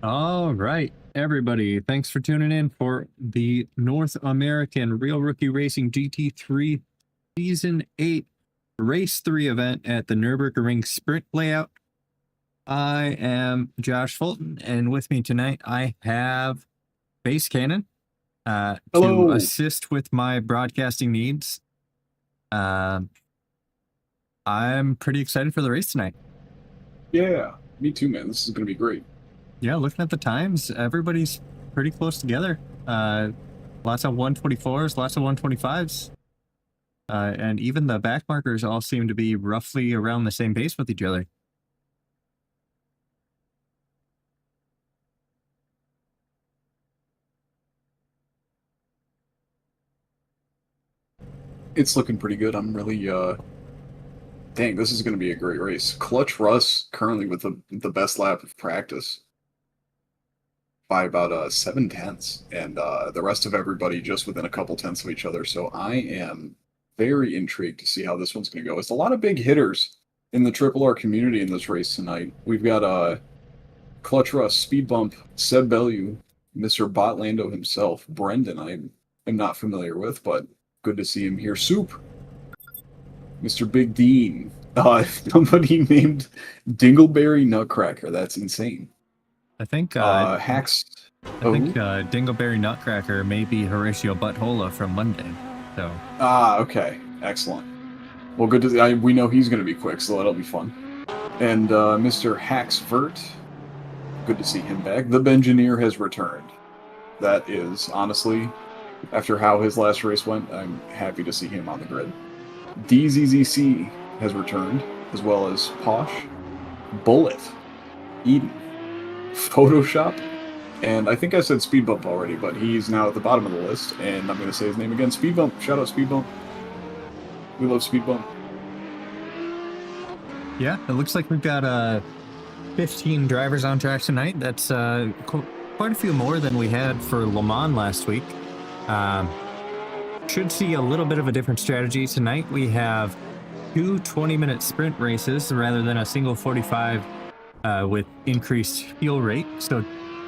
All right, everybody. Thanks for tuning in for the North American Real Rookie Racing GT3 Season 8 Race 3 event at the Nurburgring Sprint Layout. I am Josh Fulton, and with me tonight I have Base Cannon to Hello. assist with my broadcasting needs. I'm pretty excited for the race tonight. Yeah, me too, man. This is going to be great. Yeah, looking at the times, everybody's pretty close together. Lots of 124s, lots of 125s. And even the back markers all seem to be roughly around the same pace with each other. It's looking pretty good. I'm really, dang, this is going to be a great race. Clutch Russ currently with the best lap of practice by about 7/10, and the rest of everybody just within a couple tenths of each other. So I am very intrigued to see how this one's going to go. It's a lot of big hitters in the Triple R community in this race tonight. We've got Clutch Russ, Speed Bump, Seb Bellew, Mr. Botlando himself, Brendan. I am not familiar with, but good to see him here. Soup, Mr. Big Dean, somebody named Dingleberry Nutcracker. That's insane. I think Hacks. Dingleberry Nutcracker may be Horatio Butthola from Monday. So Okay, excellent. Well, good to we know he's going to be quick, so that'll be fun. And Mr. Hacks Vert, good to see him back. The Bengineer has returned. That is honestly, after how his last race went, I'm happy to see him on the grid. DZZC has returned, as well as Posh, Bullet, Eden, Photoshop, and I think I said Speed Bump already, but he's now at the bottom of the list, and I'm going to say his name again, Speed Bump. Shout out Speed Bump. We love Speed Bump. yeah, it looks like we've got 15 drivers on track tonight. That's quite a few more than we had for Le Mans last week. Should see a little bit of a different strategy tonight. We have two 20-minute sprint races rather than a single 45 with increased fuel rate. So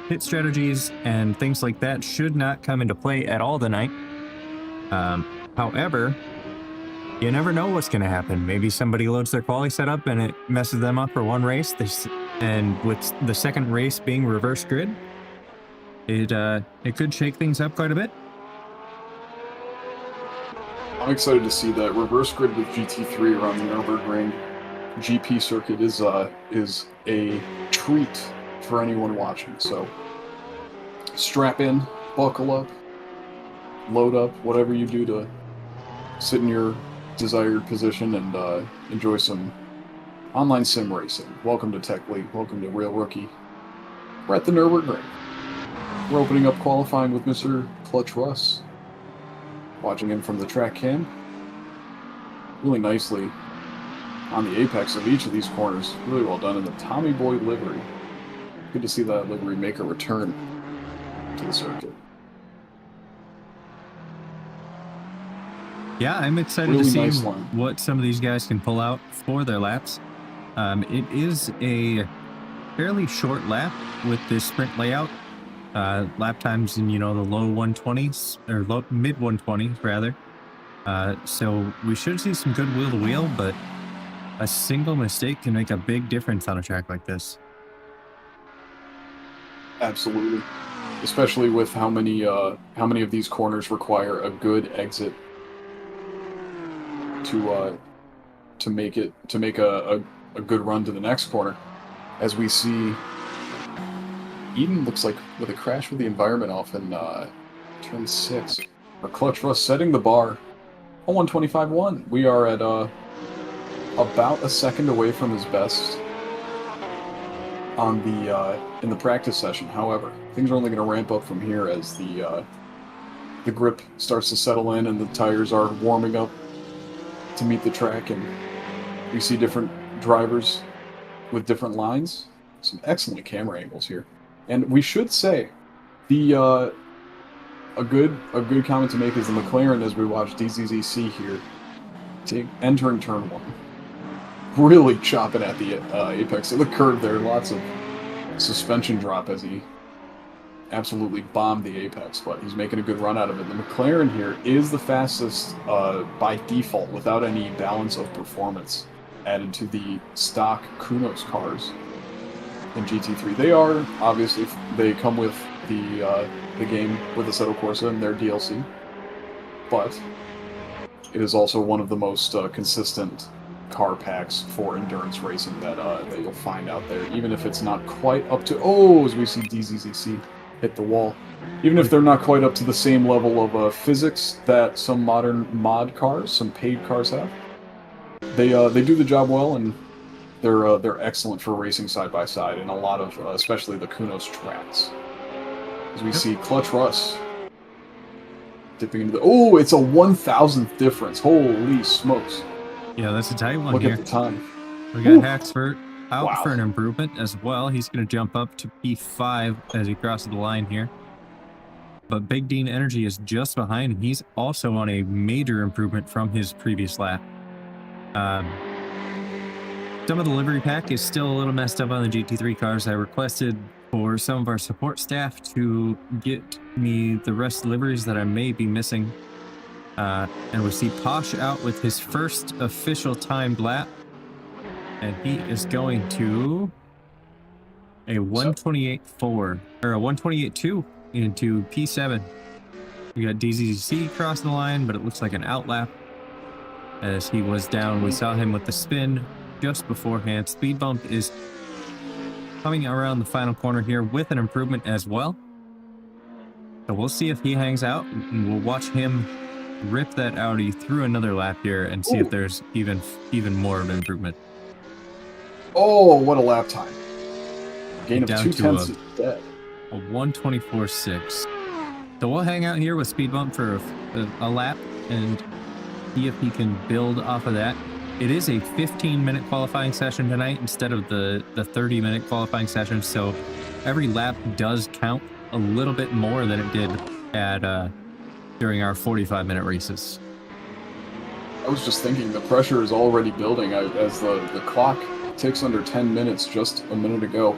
pit strategies and things like that should not come into play at all tonight. However, you never know what's going to happen. Maybe somebody loads their quali setup and it messes them up for one race. And with the second race being reverse grid, it could shake things up quite a bit. I'm excited to see that reverse grid with GT3 around the Nurburgring GP circuit is a treat for anyone watching. So strap in, buckle up, load up, whatever you do to sit in your desired position and enjoy some online sim racing. Welcome to Tech League. Welcome to Real Rookie. We're at the Nurburgring. We're opening up qualifying with Mr. Clutch Russ. Watching him from the track cam. Really nicely on the apex of each of these corners. Really well done in the Tommy Boy livery. Good to see that livery make a return to the circuit. Yeah, I'm excited Really to see nice line. what some of these guys can pull out for their laps. It is a fairly short lap with this sprint layout. Lap times in, the low 120s, or mid 120s rather. So we should see some good wheel to wheel, but a single mistake can make a big difference on a track like this. Absolutely. Especially with how many of these corners require a good exit to make a good run to the next corner. As we see, Eden looks like with a crash with the environment off in turn 6. Our Clutch Russ setting the bar on 125.1. We are at about a second away from his best on in the practice session. However, things are only going to ramp up from here as the grip starts to settle in and the tires are warming up to meet the track, and we see different drivers with different lines. Some excellent camera angles here. And we should say, a good comment to make is the McLaren as we watch DZZC here, entering turn 1, really chopping at the apex of the curve there. Lots of suspension drop as he absolutely bombed the apex, but he's making a good run out of it. The McLaren here is the fastest by default without any balance of performance added to the stock Kunos cars in GT3. They are, obviously, they come with the game with Assetto Corsa and their DLC, but it is also one of the most consistent car packs for endurance racing that you'll find out there, even if it's not quite up to, as we see DZZC hit the wall. Even if they're not quite up to the same level of physics that some modern mod cars, some paid cars have, they do the job well, and they're excellent for racing side by side in a lot of, especially the Kunos tracks. As we see Clutch Russ dipping into the, it's a 1,000th difference. Holy smokes! Yeah, that's a tight one. Look here. at the time. We got Haxford out Wow. for an improvement as well. He's going to jump up to P5 as he crosses the line here. But Big Dean Energy is just behind him. He's also on a major improvement from his previous lap. Some of the livery pack is still a little messed up on the GT3 cars. I requested for some of our support staff to get me the rest of the liveries that I may be missing. And we see Posh out with his first official timed lap. And he is going to a 128.4 or a 128.2 into P7. We got DZC crossing the line, but it looks like an outlap as he was down. We saw him with the spin just beforehand. Speed bump is coming around the final corner here with an improvement as well. So we'll see if he hangs out, and we'll watch him rip that Audi through another lap here and see if there's even more of an improvement. Oh, what a lap time. Gain of Down 2/10 is dead. A 124.6. So we'll hang out here with Speed Bump for a lap and see if he can build off of that. It is a 15-minute qualifying session tonight instead of the 30-minute qualifying session, so every lap does count a little bit more than it did at during our 45-minute races. I was just thinking the pressure is already building as the clock ticks under 10 minutes just a minute ago.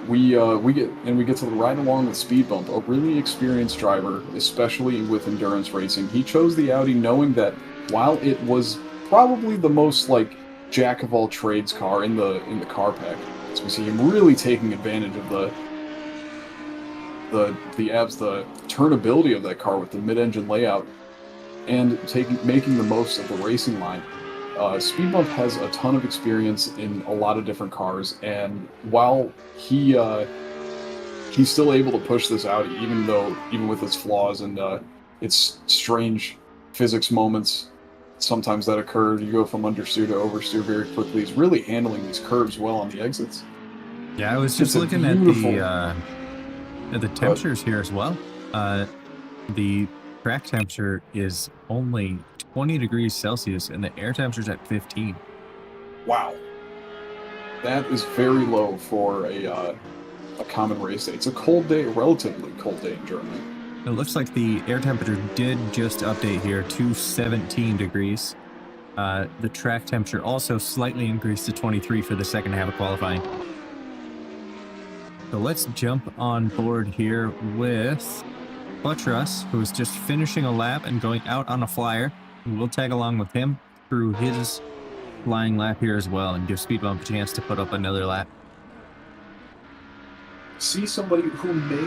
We get to ride along with Speed Bump, a really experienced driver, especially with endurance racing. He chose the Audi knowing that while it was probably the most like jack of all trades car in the car pack, so we see him really taking advantage of the turnability of that car with the mid-engine layout and making the most of the racing line. Speed Bump has a ton of experience in a lot of different cars, and while he's still able to push this Audi, even with its flaws and its strange physics moments, sometimes that occur. You go from understeer to oversteer very quickly. He's really handling these curves well on the exits. Yeah, I was just looking at the temperatures here as well. The track temperature is only 20 degrees Celsius and the air temperature's at 15. Wow. That is very low for a common race day. It's a cold day, a relatively cold day in Germany. It looks like the air temperature did just update here to 17 degrees. The track temperature also slightly increased to 23 for the second half of qualifying. So let's jump on board here with Clutch Russ, who is just finishing a lap and going out on a flyer. We'll tag along with him through his flying lap here as well and give Speed Bump a chance to put up another lap. See somebody who may,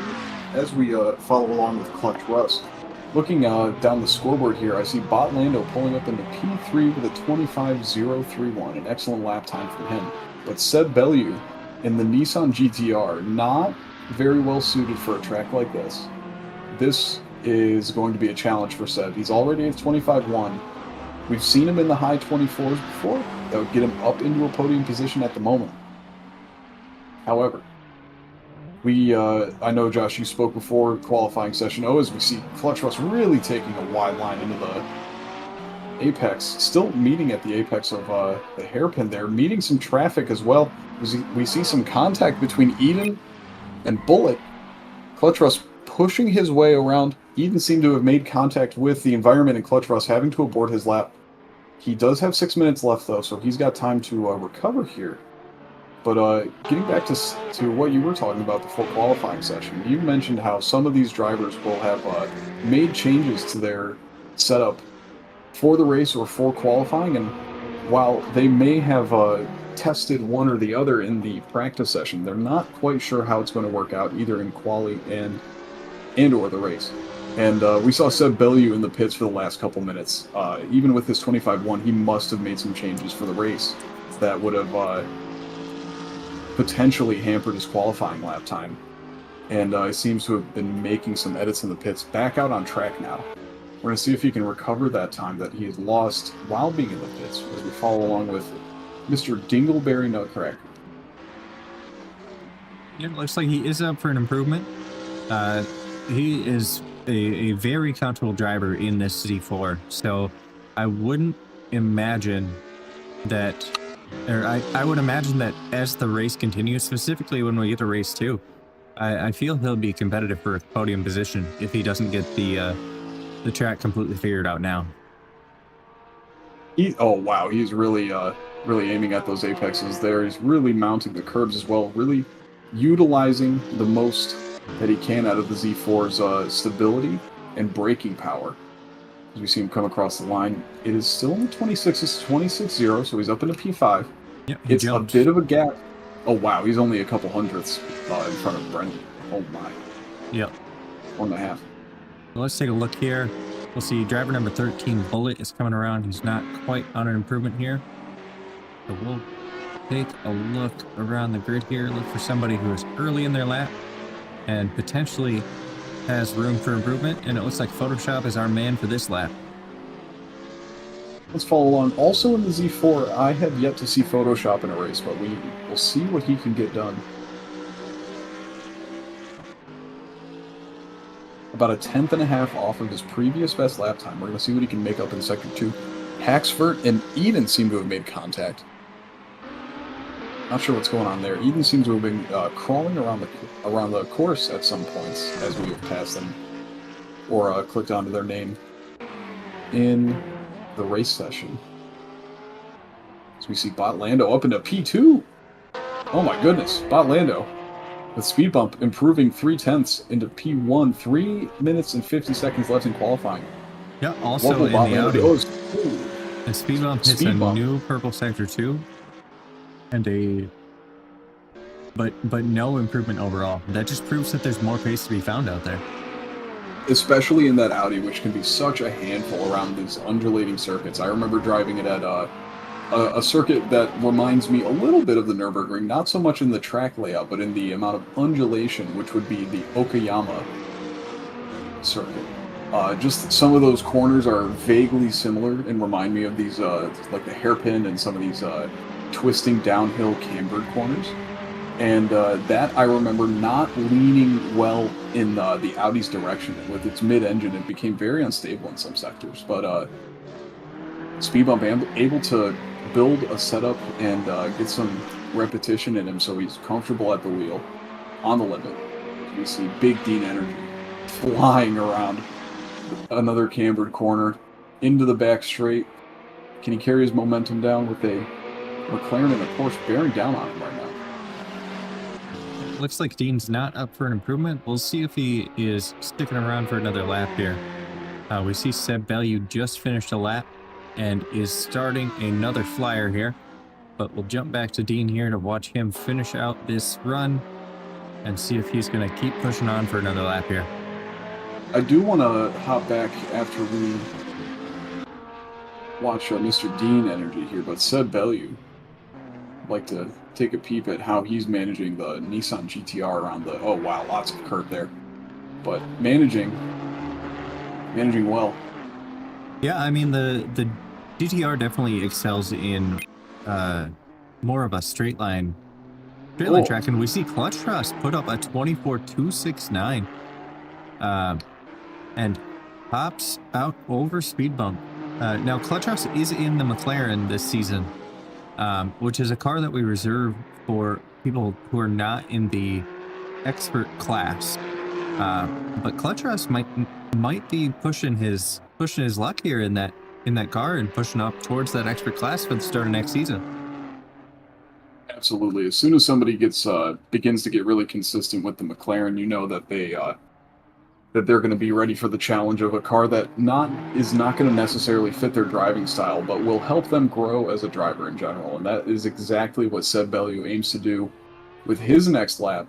as we follow along with Clutch Russ, looking down the scoreboard here, I see Bot Lando pulling up into P3 with a 25.031, an excellent lap time for him. But Seb Bellew in the Nissan GTR, not very well suited for a track like this. This is going to be a challenge for Seb. He's already at 25.1. We've seen him in the high 24s before. That would get him up into a podium position at the moment. However, I know, Josh, you spoke before qualifying session as we see Clutch Russ really taking a wide line into the apex, still meeting at the apex of the hairpin there, meeting some traffic as well. We see some contact between Eden and Bullet. Clutch Russ pushing his way around. Eden seemed to have made contact with the environment, and Clutch Russ having to abort his lap. He does have 6 minutes left, though, so he's got time to recover here. But getting back to what you were talking about before qualifying session, you mentioned how some of these drivers will have made changes to their setup for the race or for qualifying, and while they may have tested one or the other in the practice session, they're not quite sure how it's going to work out either in quali and or the race. And we saw Seb Bellew in the pits for the last couple minutes. Even with his 25-1, he must have made some changes for the race that would have potentially hampered his qualifying lap time. And he seems to have been making some edits in the pits. Back out on track now. We're going to see if he can recover that time that he has lost while being in the pits as we follow along with Mr. Dingleberry Nutcracker. It looks like he is up for an improvement. He is a very comfortable driver in this Z4, so I wouldn't imagine that, or I would imagine that as the race continues, specifically when we get to race 2, I feel he'll be competitive for a podium position if he doesn't get the track completely figured out now. Oh wow, he's really aiming at those apexes there. He's really mounting the curbs as well, really utilizing the most that he can out of the Z4's stability and braking power. As we see him come across the line, it is still in the 26. It's 26-0, so he's up into P5. Yep, it's jumped a bit of a gap. Oh wow, he's only a couple hundredths in front of Brendan. Oh my. Yep. 1.5. Well, let's take a look here. We'll see driver number 13, Bullet, is coming around. He's not quite on an improvement here. So we'll take a look around the grid here, look for somebody who is early in their lap and potentially has room for improvement. And it looks like Photoshop is our man for this lap. Let's follow along. Also in the Z4, I have yet to see Photoshop in a race, but we will see what he can get done. About a 10.5 off of his previous best lap time. We're going to see what he can make up in Sector 2. Haxford and Eden seem to have made contact. Not sure what's going on there. Eden seems to have been crawling around the course at some points as we have passed them, or clicked onto their name in the race session. So we see Bot Lando up into P2. Oh my goodness, Bot Lando with speed bump improving 0.3 into P1. 3 minutes and 50 seconds left in qualifying. Yeah, also in the Audi. Oh, and speed bump hits a new purple Sector 2. And but no improvement overall. That just proves that there's more pace to be found out there. Especially in that Audi, which can be such a handful around these undulating circuits. I remember driving it at a circuit that reminds me a little bit of the Nurburgring, not so much in the track layout, but in the amount of undulation, which would be the Okayama circuit. Just some of those corners are vaguely similar and remind me of these, like the hairpin and some of these twisting downhill cambered corners. And that I remember not leaning well in the Audi's direction. And with its mid-engine, it became very unstable in some sectors. But Speed Bump able to build a setup and get some repetition in him so he's comfortable at the wheel, on the limit. You see Big Dean Energy flying around another cambered corner into the back straight. Can he carry his momentum down with a McLaren and a Porsche bearing down on him right now? Looks like Dean's not up for an improvement. We'll see if he is sticking around for another lap here. We see Seb Bellew just finished a lap and is starting another flyer here. But we'll jump back to Dean here to watch him finish out this run and see if he's going to keep pushing on for another lap here. I do want to hop back after we watch Mr. Dean Energy here, but Seb Bellew, I'd like to take a peep at how he's managing the Nissan GTR around the... Oh, wow, lots of curb there. But managing well. Yeah, I mean, the GTR definitely excels in more of a straight line track, and we see Clutch Trust put up a 24.269 and pops out over Speed Bump. Now, Clutch Trust is in the McLaren this season, which is a car that we reserve for people who are not in the expert class. But Clutch Trust might be pushing his luck here in that car and pushing up towards that expert class for the start of next season. Absolutely. As soon as somebody gets begins to get really consistent with the McLaren, you know that they're going to be ready for the challenge of a car that is not going to necessarily fit their driving style, but will help them grow as a driver in general. And that is exactly what Seb Bellew aims to do with his next lap,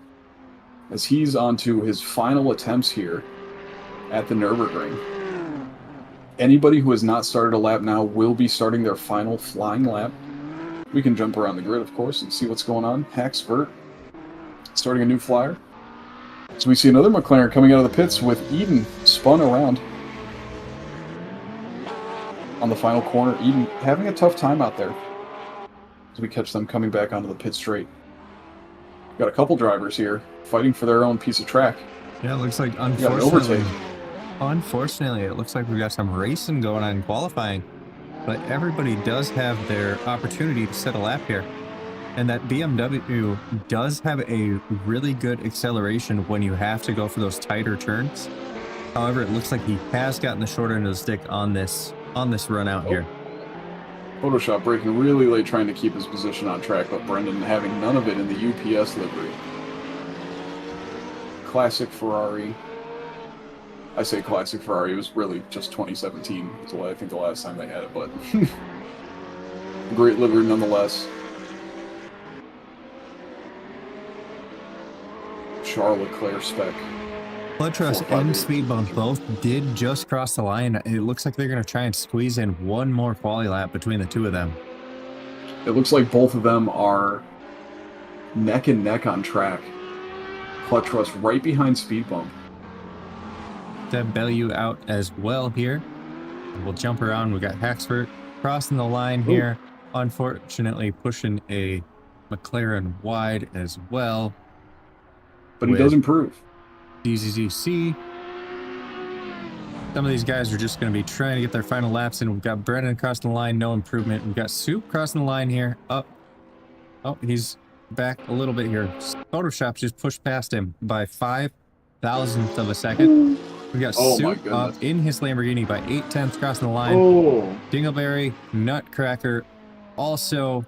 as he's on to his final attempts here at the Nurburgring. Anybody who has not started a lap now will be starting their final flying lap. We can jump around the grid, of course, and see what's going on. Haxvert starting a new flyer. So we see another McLaren coming out of the pits with Eden spun around on the final corner. Eden having a tough time out there as we catch them coming back onto the pit straight. Got a couple drivers here fighting for their own piece of track. Yeah, it looks like Unfortunately, it looks like we've got some racing going on in qualifying, but everybody does have their opportunity to set a lap here. And that BMW does have a really good acceleration when you have to go for those tighter turns. However, it looks like he has gotten the short end of the stick on this run out here. Photoshop braking really late, trying to keep his position on track, but Brendan having none of it in the UPS livery. Classic Ferrari. I say classic Ferrari, it was really just 2017. So I think the last time they had it, but great livery nonetheless. Charles Leclerc spec. Clutch and speed bump both did just cross the line. It looks like they're going to try and squeeze in one more quali lap between the two of them. It looks like both of them are neck and neck on track. Clutch Trust right behind speed bump. Seb Bellew out as well here. We'll jump around. We got Haxford crossing the line here. Unfortunately, pushing a McLaren wide as well. But he does improve. DZZC. Some of these guys are just going to be trying to get their final laps in. We've got Brennan crossing the line, no improvement. We've got Soup crossing the line here. Up. Oh, he's back a little bit here. Photoshop just pushed past him by 0.005 of a second. We got Soup up in his Lamborghini by 0.8 crossing the line. Dingleberry, Nutcracker, also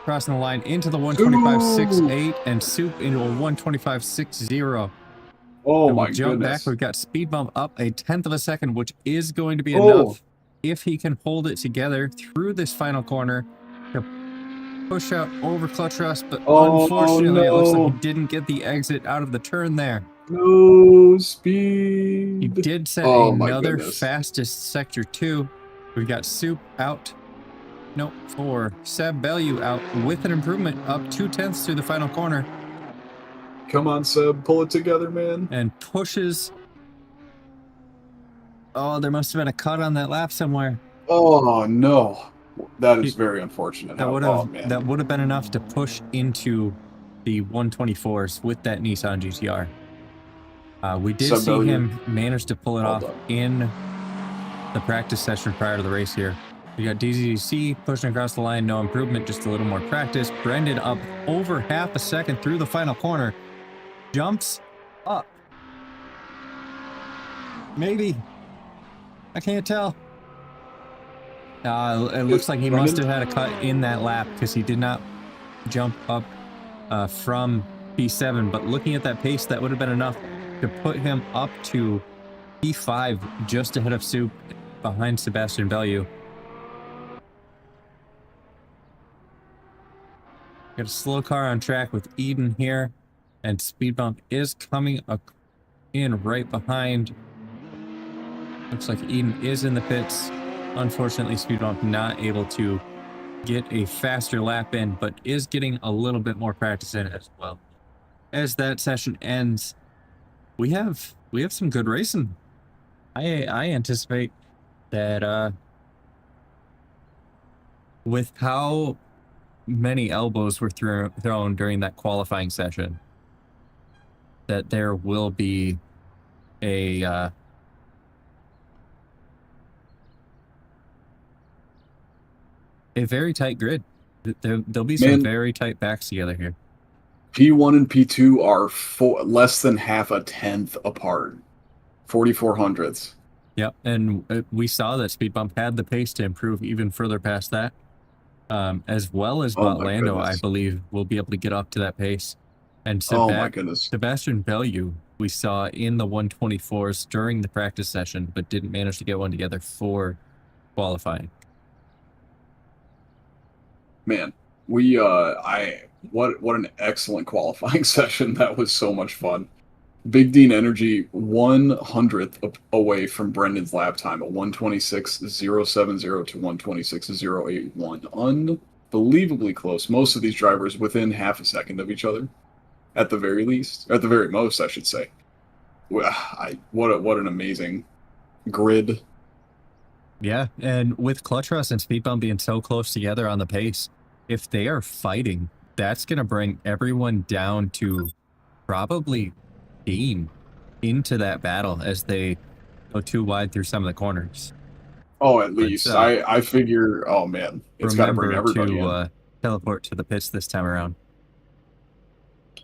crossing the line into the 125.68 and Soup into a 125.60. Oh my jump goodness. Back. We've got speed bump up 0.1 of a second, which is going to be enough if he can hold it together through this final corner to push out over Clutch Rust, but unfortunately it looks like he didn't get the exit out of the turn there. No speed. He did set another fastest sector 2. We've got Soup out. Nope, for Seb Bellew out with an improvement up 0.2 through the final corner. Come on, Seb, pull it together, man. And pushes. Oh, there must have been a cut on that lap somewhere. Oh no, that is very unfortunate. That would have been enough to push into the 124s with that Nissan GTR. We did see him manage to pull it off in the practice session prior to the race here. We got DZC pushing across the line, no improvement, just a little more practice. Brendan up over 0.5 second through the final corner. Jumps up. Maybe. I can't tell. It looks like he must have had a cut in that lap because he did not jump up from P7. But looking at that pace, that would have been enough to put him up to P5 just ahead of Soup behind Sebastian Bellew. Got a slow car on track with Eden here, and speed bump is coming in right behind. Looks like Eden is in the pits. Unfortunately, speed bump not able to get a faster lap in, but is getting a little bit more practice in as well. As that session ends, we have some good racing. I anticipate that with how many elbows were thrown during that qualifying session, that there will be a very tight grid. There'll be some very tight backs together here. P1 and P2 are less than 0.5 apart. 44 hundredths. Yep, and we saw that speed bump had the pace to improve even further past that. as well as Oh my Botlando, I goodness. believe, will be able to get up to that pace. And Oh my goodness. Sebastian Bellew, we saw in the 124s during the practice session, but didn't manage to get one together for qualifying. Man, what an excellent qualifying session. That was so much fun. Big Dean Energy 100th away from Brendan's lap time at 126.070 to 126.081. Unbelievably close. Most of these drivers within half a second of each other, at the very least, at the very most, I should say. What an amazing grid. Yeah, and with Clutch Rush and Speed Bump being so close together on the pace, if they are fighting, that's going to bring everyone down to probably Dean into that battle as they go too wide through some of the corners. Oh, at least. I figure, oh man, it's got to bring Remember everybody in. to teleport to the pits this time around.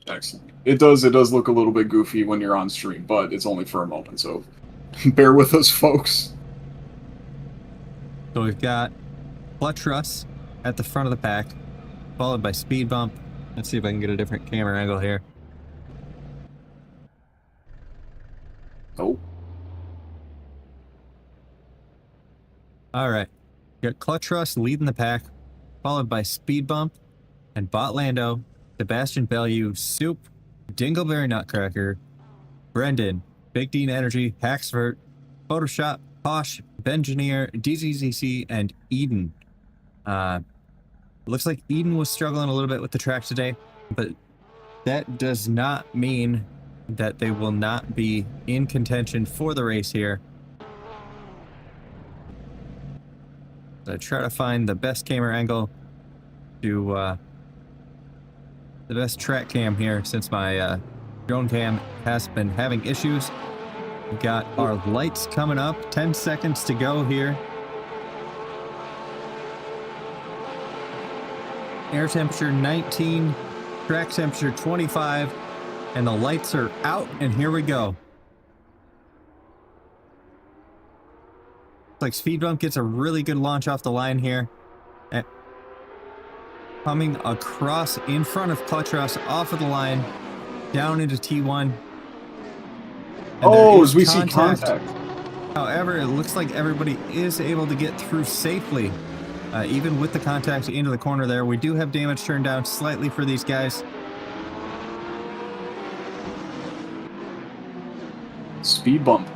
Excellent. It does look a little bit goofy when you're on stream, but it's only for a moment, so bear with us, folks. So we've got Clutch Rush at the front of the pack, followed by Speed Bump. Let's see if I can get a different camera angle here. Oh. All right. Got Clutch Rush leading the pack, followed by Speed Bump and Botlando, Sebastian Bellew, Soup, Dingleberry Nutcracker, Brendan, Big Dean Energy, Haxford, Photoshop, Posh, Bengineer, DZZC, and Eden. Looks like Eden was struggling a little bit with the track today, but that does not mean that they will not be in contention for the race here. So I try to find the best camera angle to the best track cam here since my drone cam has been having issues. We've got our lights coming up, 10 seconds to go here. Air temperature 19, track temperature 25, and the lights are out, and here we go. Like Speed Bump gets a really good launch off the line here. And coming across in front of Clutch Rush off of the line, down into T1. Oh, as we see contact. However, it looks like everybody is able to get through safely. Even with the contact into the corner there, we do have damage turned down slightly for these guys. Speed Bump,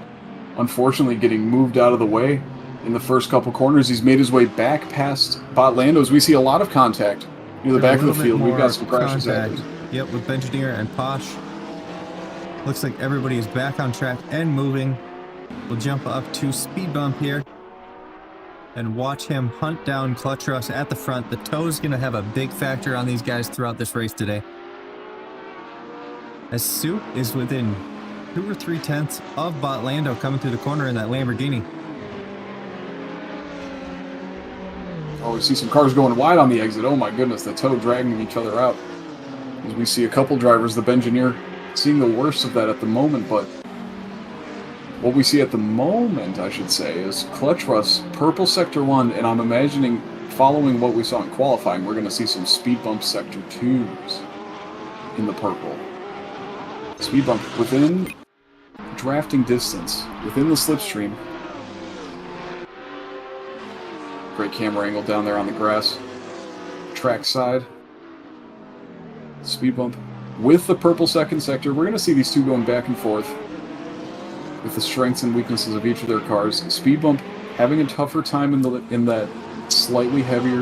unfortunately, getting moved out of the way in the first couple corners. He's made his way back past Botlando's. We see a lot of contact near the back of the field. We've got some crashes happening. Yep, with Bengineer and Posh. Looks like everybody is back on track and moving. We'll jump up to Speed Bump here and watch him hunt down Clutch Rush at the front. The toe is going to have a big factor on these guys throughout this race today. As Soup is within 2 or 3 tenths of Botlando coming through the corner in that Lamborghini. Oh, we see some cars going wide on the exit. Oh my goodness, the toe dragging each other out. As we see a couple drivers, the Bengineer seeing the worst of that at the moment, but what we see at the moment, I should say, is Clutch Rush, purple sector 1, and I'm imagining, following what we saw in qualifying, we're going to see some Speed Bump sector 2s in the purple. Speed Bump within drafting distance, within the slipstream. Great camera angle down there on the grass. Track side. Speed Bump with the purple second sector. We're going to see these two going back and forth with the strengths and weaknesses of each of their cars. Speed Bump having a tougher time in that slightly heavier,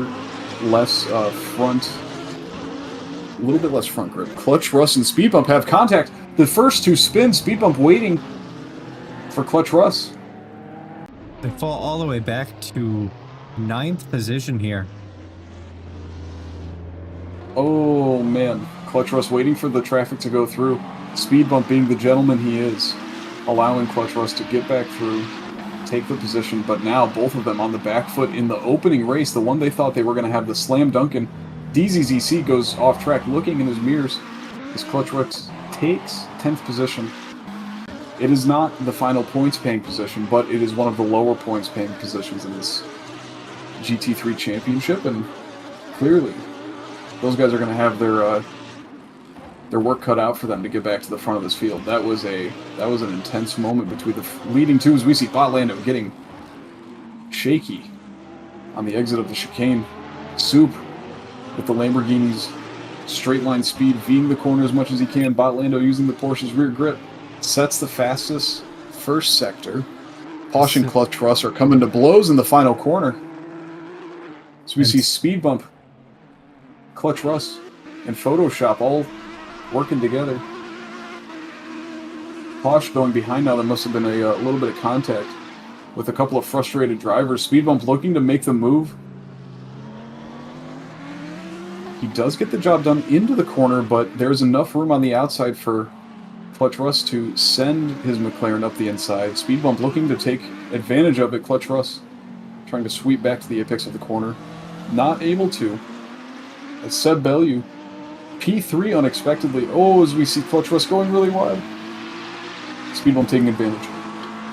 less front, a little bit less front grip. Clutch Rush and Speed Bump have contact. The first two spins, Speed Bump waiting for Clutch Rush. They fall all the way back to 9th position here. Oh man, Clutch Rush waiting for the traffic to go through. Speed Bump being the gentleman he is, allowing Clutch Rush to get back through, take the position, but now both of them on the back foot in the opening race, the one they thought they were going to have the slam dunk in. DZZC goes off track looking in his mirrors as Clutch Rush takes 10th position. It is not the final points paying position, but it is one of the lower points paying positions in this GT3 championship, and clearly, those guys are going to have their work cut out for them to get back to the front of this field. That was an intense moment between the leading two, as we see Botlando getting shaky on the exit of the chicane. Soup with the Lamborghini's straight line speed, V'ing the corner as much as he can. Botlando using the Porsche's rear grip sets the fastest first sector. Posh and Clutch Russ are coming to blows in the final corner. So we see Speed Bump, Clutch Russ, and Photoshop all working together. Posh going behind now. There must have been a little bit of contact with a couple of frustrated drivers. Speed Bump looking to make the move. He does get the job done into the corner, but there's enough room on the outside for Clutch Russ to send his McLaren up the inside. Speed Bump looking to take advantage of it. Clutch Russ trying to sweep back to the apex of the corner. Not able to. As Seb Bellew, P3 unexpectedly. Oh, as we see Clutch Russ going really wide. Speed Bump taking advantage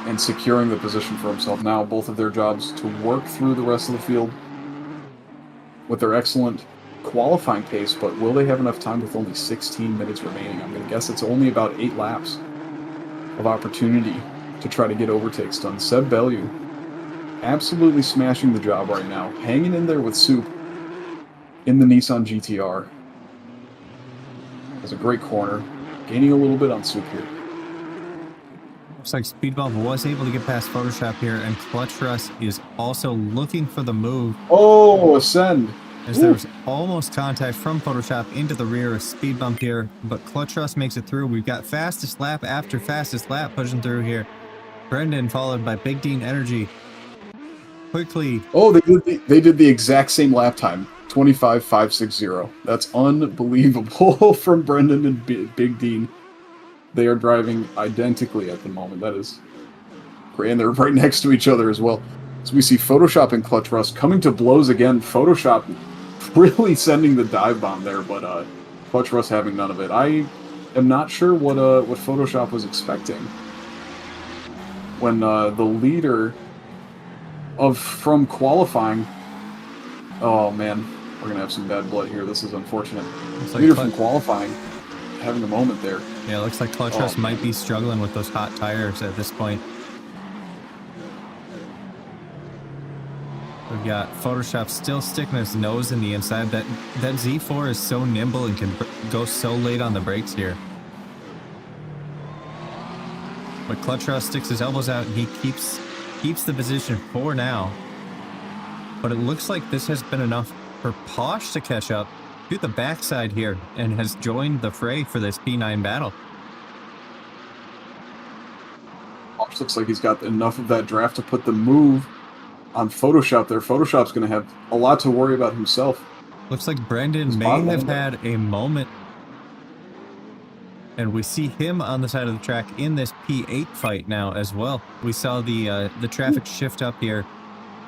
and securing the position for himself. Now both of their jobs to work through the rest of the field with their excellent qualifying pace, but will they have enough time with only 16 minutes remaining? I'm going to guess it's only about 8 laps of opportunity to try to get overtakes done. Seb Bellew absolutely smashing the job right now, hanging in there with Soup in the Nissan GTR. Has a great corner, gaining a little bit on Soup here. Looks like Speed Bump was able to get past Photoshop here, and Clutch Russ is also looking for the move. Oh, ascend! As there was almost contact from Photoshop into the rear of Speed Bump here, but Clutch Russ makes it through. We've got fastest lap after fastest lap pushing through here. Brendan followed by Big Dean Energy. Quickly. Oh, they did the exact same lap time. 25.560. That's unbelievable from Brendan and Big Dean. They are driving identically at the moment. That is great. And they're right next to each other as well. So we see Photoshop and Clutch Russ coming to blows again. Photoshop really sending the dive bomb there, but Clutch Russ having none of it. I am not sure what Photoshop was expecting when the leader from qualifying. Oh man, we're gonna have some bad blood here. This is unfortunate. Leader from qualifying having a moment there. Yeah, it looks like Clutch Russ might be struggling with those hot tires at this point. We've got Photoshop still sticking his nose in the inside. That Z4 is so nimble and can go so late on the brakes here. But Clutch Russ sticks his elbows out and he keeps the position for now. But it looks like this has been enough for Posh to catch up to the backside here and has joined the fray for this P9 battle. Posh looks like he's got enough of that draft to put the move on Photoshop there. Photoshop's going to have a lot to worry about himself. Looks like Brendan may have had a moment. And we see him on the side of the track in this P8 fight now as well. We saw the traffic shift up here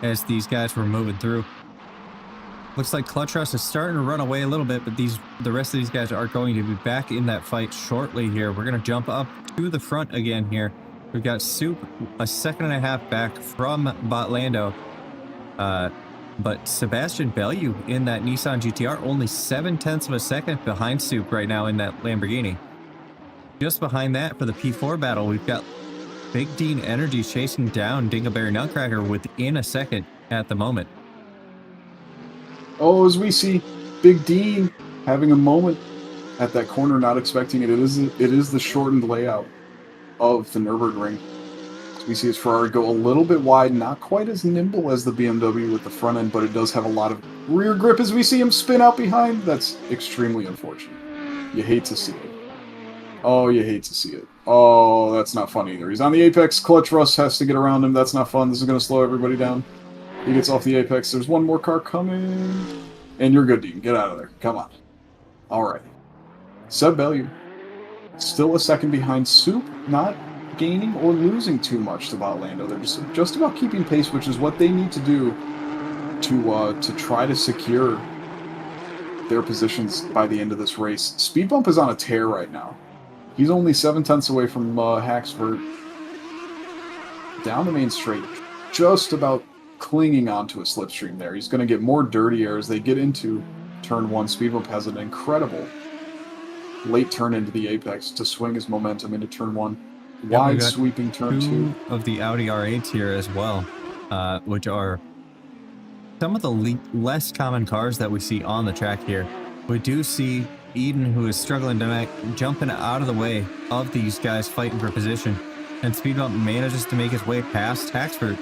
as these guys were moving through. Looks like Clutch Russ is starting to run away a little bit, but the rest of these guys are going to be back in that fight shortly here. We're going to jump up to the front again here. We've got Soup a second and a half back from Botlando. But Sebastian Bellew in that Nissan GTR only 0.7 of a second behind Soup right now in that Lamborghini. Just behind that for the P4 battle, we've got Big Dean Energy chasing down Dingleberry Nutcracker within a second at the moment. Oh, as we see Big Dean having a moment at that corner, not expecting it. It is the shortened layout of the Nurburgring. So we see his Ferrari go a little bit wide, not quite as nimble as the BMW with the front end, but it does have a lot of rear grip as we see him spin out behind. That's extremely unfortunate. You hate to see it. Oh, you hate to see it. Oh, that's not fun either. He's on the apex. Clutch Russ has to get around him. That's not fun. This is going to slow everybody down. He gets off the apex. There's one more car coming. And you're good, Dean. Get out of there. Come on. All right. Seb Bellew. Still a second behind Soup. Not gaining or losing too much to Botlando. They're just about keeping pace, which is what they need to do to try to secure their positions by the end of this race. Speed Bump is on a tear right now. He's only 0.7 away from Haxford. Down the main straight. Just about clinging onto a slipstream there. He's going to get more dirty air as they get into turn 1. Speed Bump has an incredible late turn into the apex to swing his momentum into turn 1. Wide sweeping turn 2 of the Audi R8s here as well, which are some of the less common cars that we see on the track here. We do see Eden, who is struggling tonight, jumping out of the way of these guys fighting for position, and Speed Bump manages to make his way past Haxford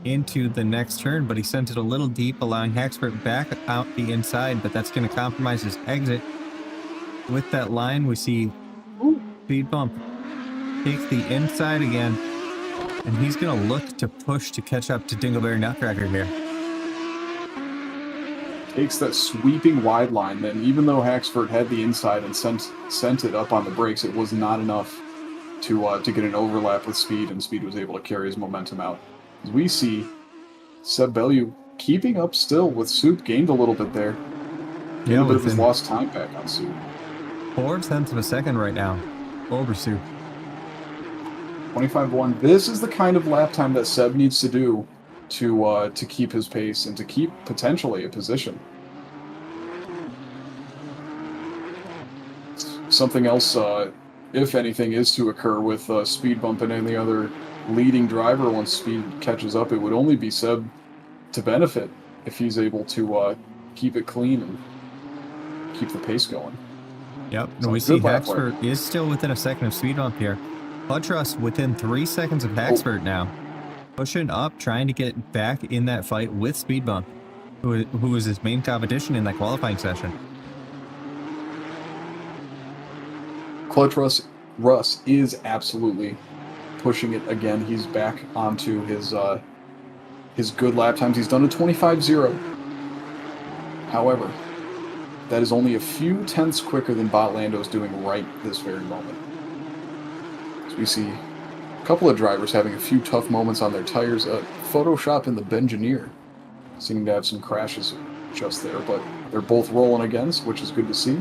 into the next turn, but he sent it a little deep, allowing Haxford back out the inside, but that's going to compromise his exit. With that line, we see Speed Bump take the inside again, and he's going to look to push to catch up to Dingleberry Nutcracker here. Takes that sweeping wide line, then even though Haxford had the inside and sent it up on the brakes, it was not enough to get an overlap with Speed, and Speed was able to carry his momentum out. As we see Seb Bellew keeping up still with Soup, gained a little bit there. Yeah, a bit of his lost time back on Soup. 4/10 of a second right now over Soup. 25-1. This is the kind of lap time that Seb needs to do to keep his pace and to keep potentially a position. Something else, if anything, is to occur with Speed Bump and any other leading driver once Speed catches up, it would only be Seb to benefit if he's able to keep it clean and keep the pace going. Yep, and we see Haxford is still within a second of Speed Bump here. Clutch within 3 seconds of Haxford now. Pushing up, trying to get back in that fight with Speed Bump, who was his main competition in that qualifying session. Clutch Russ is absolutely pushing it again. He's back onto his good lap times. He's done a 25-0. However, that is only a few tenths quicker than Botlando's doing right this very moment. As we see a couple of drivers having a few tough moments on their tires. Photoshop and the Bengineer seeming to have some crashes just there, but they're both rolling against, which is good to see.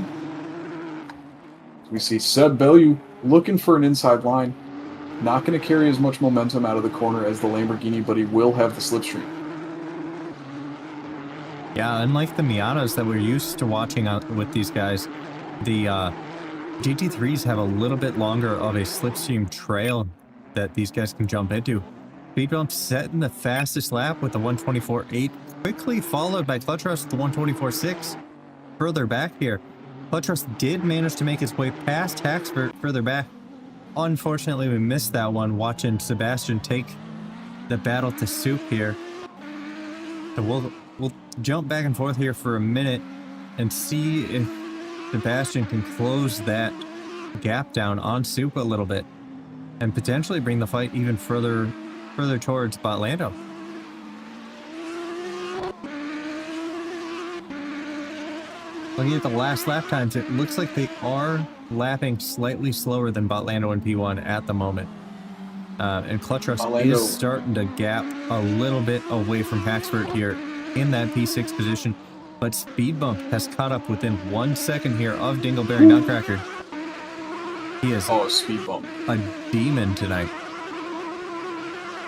We see Seb Bellew looking for an inside line. Not going to carry as much momentum out of the corner as the Lamborghini, but he will have the slipstream. Yeah, unlike the Miatas that we're used to watching with these guys, the GT3s have a little bit longer of a slipstream trail that these guys can jump into. Speed Bump setting the fastest lap with the 124.8, quickly followed by Clutch Rush with the 124.6. Further back here, Clutch Rush did manage to make his way past Haxford further back. Unfortunately, we missed that one watching Sebastian take the battle to Soup here. So we'll jump back and forth here for a minute and see if Sebastian can close that gap down on Soup a little bit and potentially bring the fight even further towards Botlando. Looking at the last lap times, it looks like they are lapping slightly slower than Botlando and P1 at the moment. And Clutch Rush is starting to gap a little bit away from Haxford here in that P6 position. But Speed Bump has caught up within 1 second here of Dingleberry Nutcracker. He is Speed Bump, a demon tonight.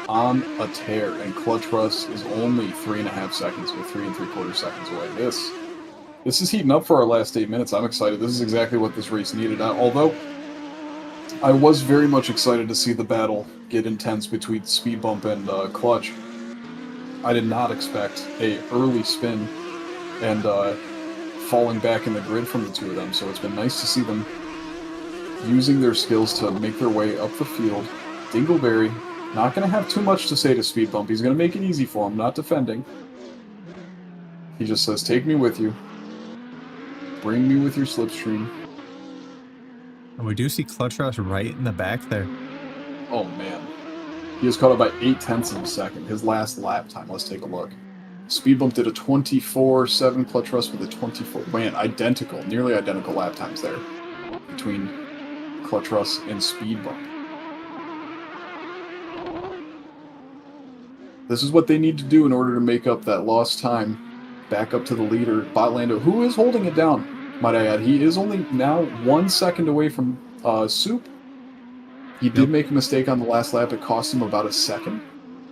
On a tear, and Clutch Rush is only 3.5 seconds, or 3 3/4 seconds away. This is heating up for our last 8 minutes. I'm excited. This is exactly what this race needed. Although I was very much excited to see the battle get intense between Speed Bump and Clutch. I did not expect a early spin and falling back in the grid from the two of them. So it's been nice to see them using their skills to make their way up the field. Dingleberry not going to have too much to say to Speed Bump. He's going to make it easy for him, not defending. He just says, take me with you. Bring me with your slipstream. And we do see Clutch Rush right in the back there. Oh, man. He was caught up by 0.8 of a second. His last lap time. Let's take a look. Speed Bump did a 24.7. Clutch Rush with a 24. Man, nearly identical lap times there between Clutch Rush and Speed Bump. This is what they need to do in order to make up that lost time. Back up to the leader, Botlando, who is holding it down, might I add. He is only now 1 second away from Soup. He did make a mistake on the last lap. It cost him about a second.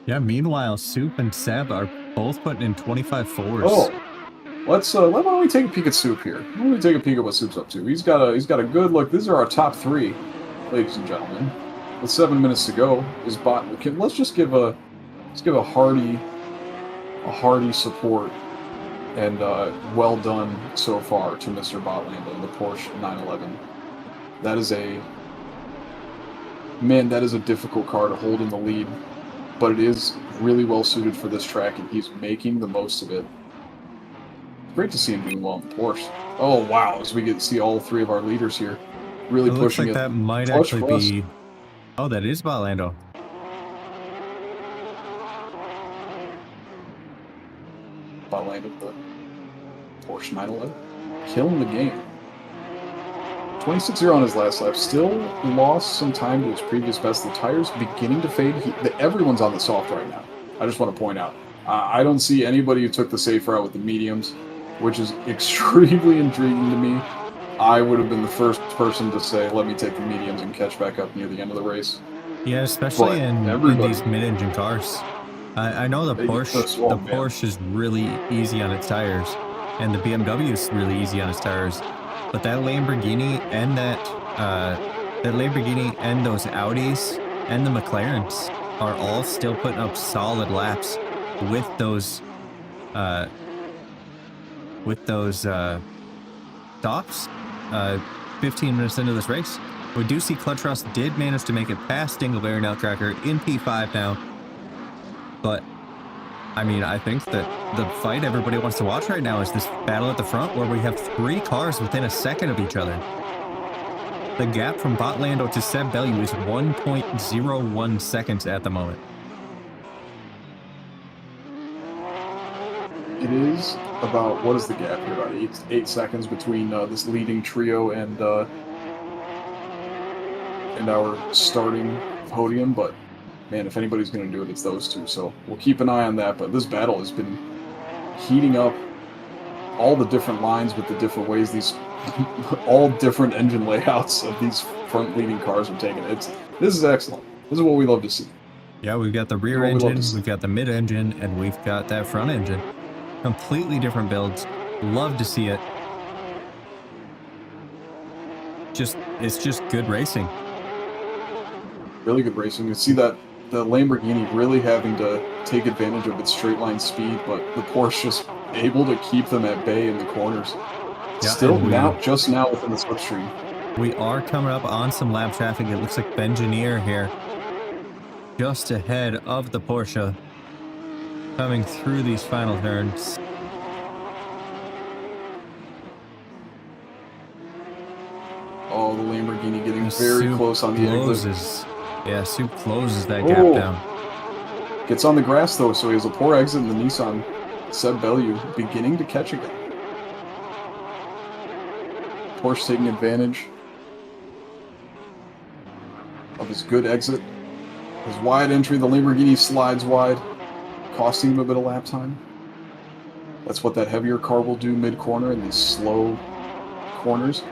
Yeah, meanwhile, Soup and Seb are both putting in 25.4s. Oh, why don't we take a peek at Soup here? Why don't we take a peek at what Soup's up to? He's got a good look. These are our top 3, ladies and gentlemen. With 7 minutes to go, is bot. Let's just give a hearty support and well done so far to Mr. Botlando and the Porsche 911. That is a difficult car to hold in the lead, but it is really well suited for this track, and he's making the most of it. Great to see him doing well in the Porsche. Oh wow! As we get to see all 3 of our leaders here, really pushing it. That might Clutch actually for us. be. Oh, that is Botlando. Botlando, the Porsche 911, killing the game. 26-0 on his last lap. Still lost some time to his previous best. The tires beginning to fade. Everyone's on the soft right now. I just want to point out. I don't see anybody who took the safe route with the mediums, which is extremely intriguing to me. I would have been the first person to say, let me take the mediums and catch back up near the end of the race. Yeah, especially in these mid-engine cars. I know the Porsche is really easy on its tires, and the BMW is really easy on its tires. But that Lamborghini and those Audis and the McLarens are all still putting up solid laps with those stops. 15 minutes into this race, we do see Clutch Ross did manage to make it past Dingleberry Nutcracker in P5 now. But I mean, I think that the fight everybody wants to watch right now is this battle at the front where we have 3 cars within a second of each other. The gap from Botlando to Seb Bellew is 1.01 seconds at the moment. It is about, what is the gap here? About 8 seconds between this leading trio and our starting podium, but man, if anybody's going to do it, it's those 2. So we'll keep an eye on that. But this battle has been heating up. All the different lines with the different ways these, all different engine layouts of these front leading cars are taking. This is excellent. This is what we love to see. Yeah, we've got the rear engine, we've got the mid engine, and we've got that front engine. Completely different builds. Love to see it. It's just good racing. Really good racing. You see that the Lamborghini really having to take advantage of its straight line speed, but the Porsche just able to keep them at bay in the corners. Yeah, still just now within the slipstream. We are coming up on some lap traffic. It looks like Benjineer here, just ahead of the Porsche, coming through these final turns. Oh, the Lamborghini getting very close on the exit. Yeah, Soup closes that gap down. Gets on the grass, though, so he has a poor exit in the Nissan. Seb Bellew beginning to catch again. Porsche taking advantage of his good exit. His wide entry, the Lamborghini slides wide, costing him a bit of lap time. That's what that heavier car will do mid-corner in these slow corners.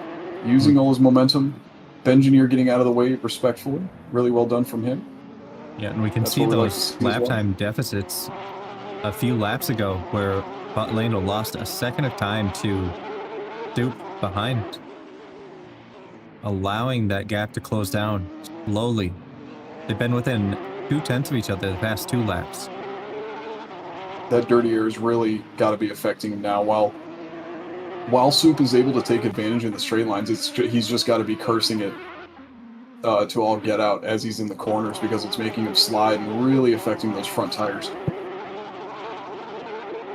Using all his momentum. Benjineer getting out of the way respectfully. Really well done from him. Yeah, and we can see those lap time deficits a few laps ago where Botlando lost a second of time to Soup behind, allowing that gap to close down slowly. They've been within 0.2 of each other the past 2 laps. That dirty air has really got to be affecting him now. While Soup is able to take advantage in the straight lines, he's just got to be cursing it to all get out as he's in the corners, because it's making him slide and really affecting those front tires.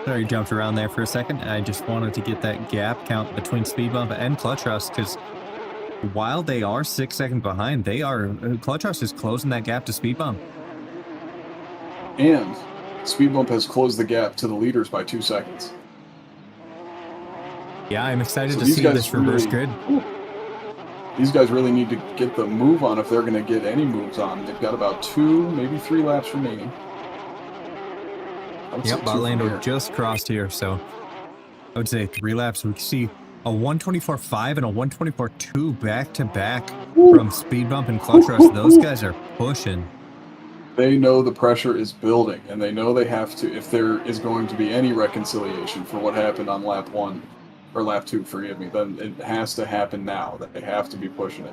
Sorry, jumped around there for a second. I just wanted to get that gap count between Speed Bump and Clutch Rust, because while they are 6 seconds behind, Clutch Rust is closing that gap to Speed Bump. And Speed Bump has closed the gap to the leaders by 2 seconds. Yeah, I'm excited to see this reverse grid. These guys really need to get the move on if they're going to get any moves on. They've got about 2, maybe 3 laps remaining. Yep, Botlando just crossed here, so I would say 3 laps. We can see a 124.5 and a 124.2 back-to-back from Speed Bump and Clutch Rust. Those guys are pushing. They know the pressure is building, and they know they have to, if there is going to be any reconciliation for what happened on lap 1, or lap 2, forgive me, then it has to happen now. That they have to be pushing it.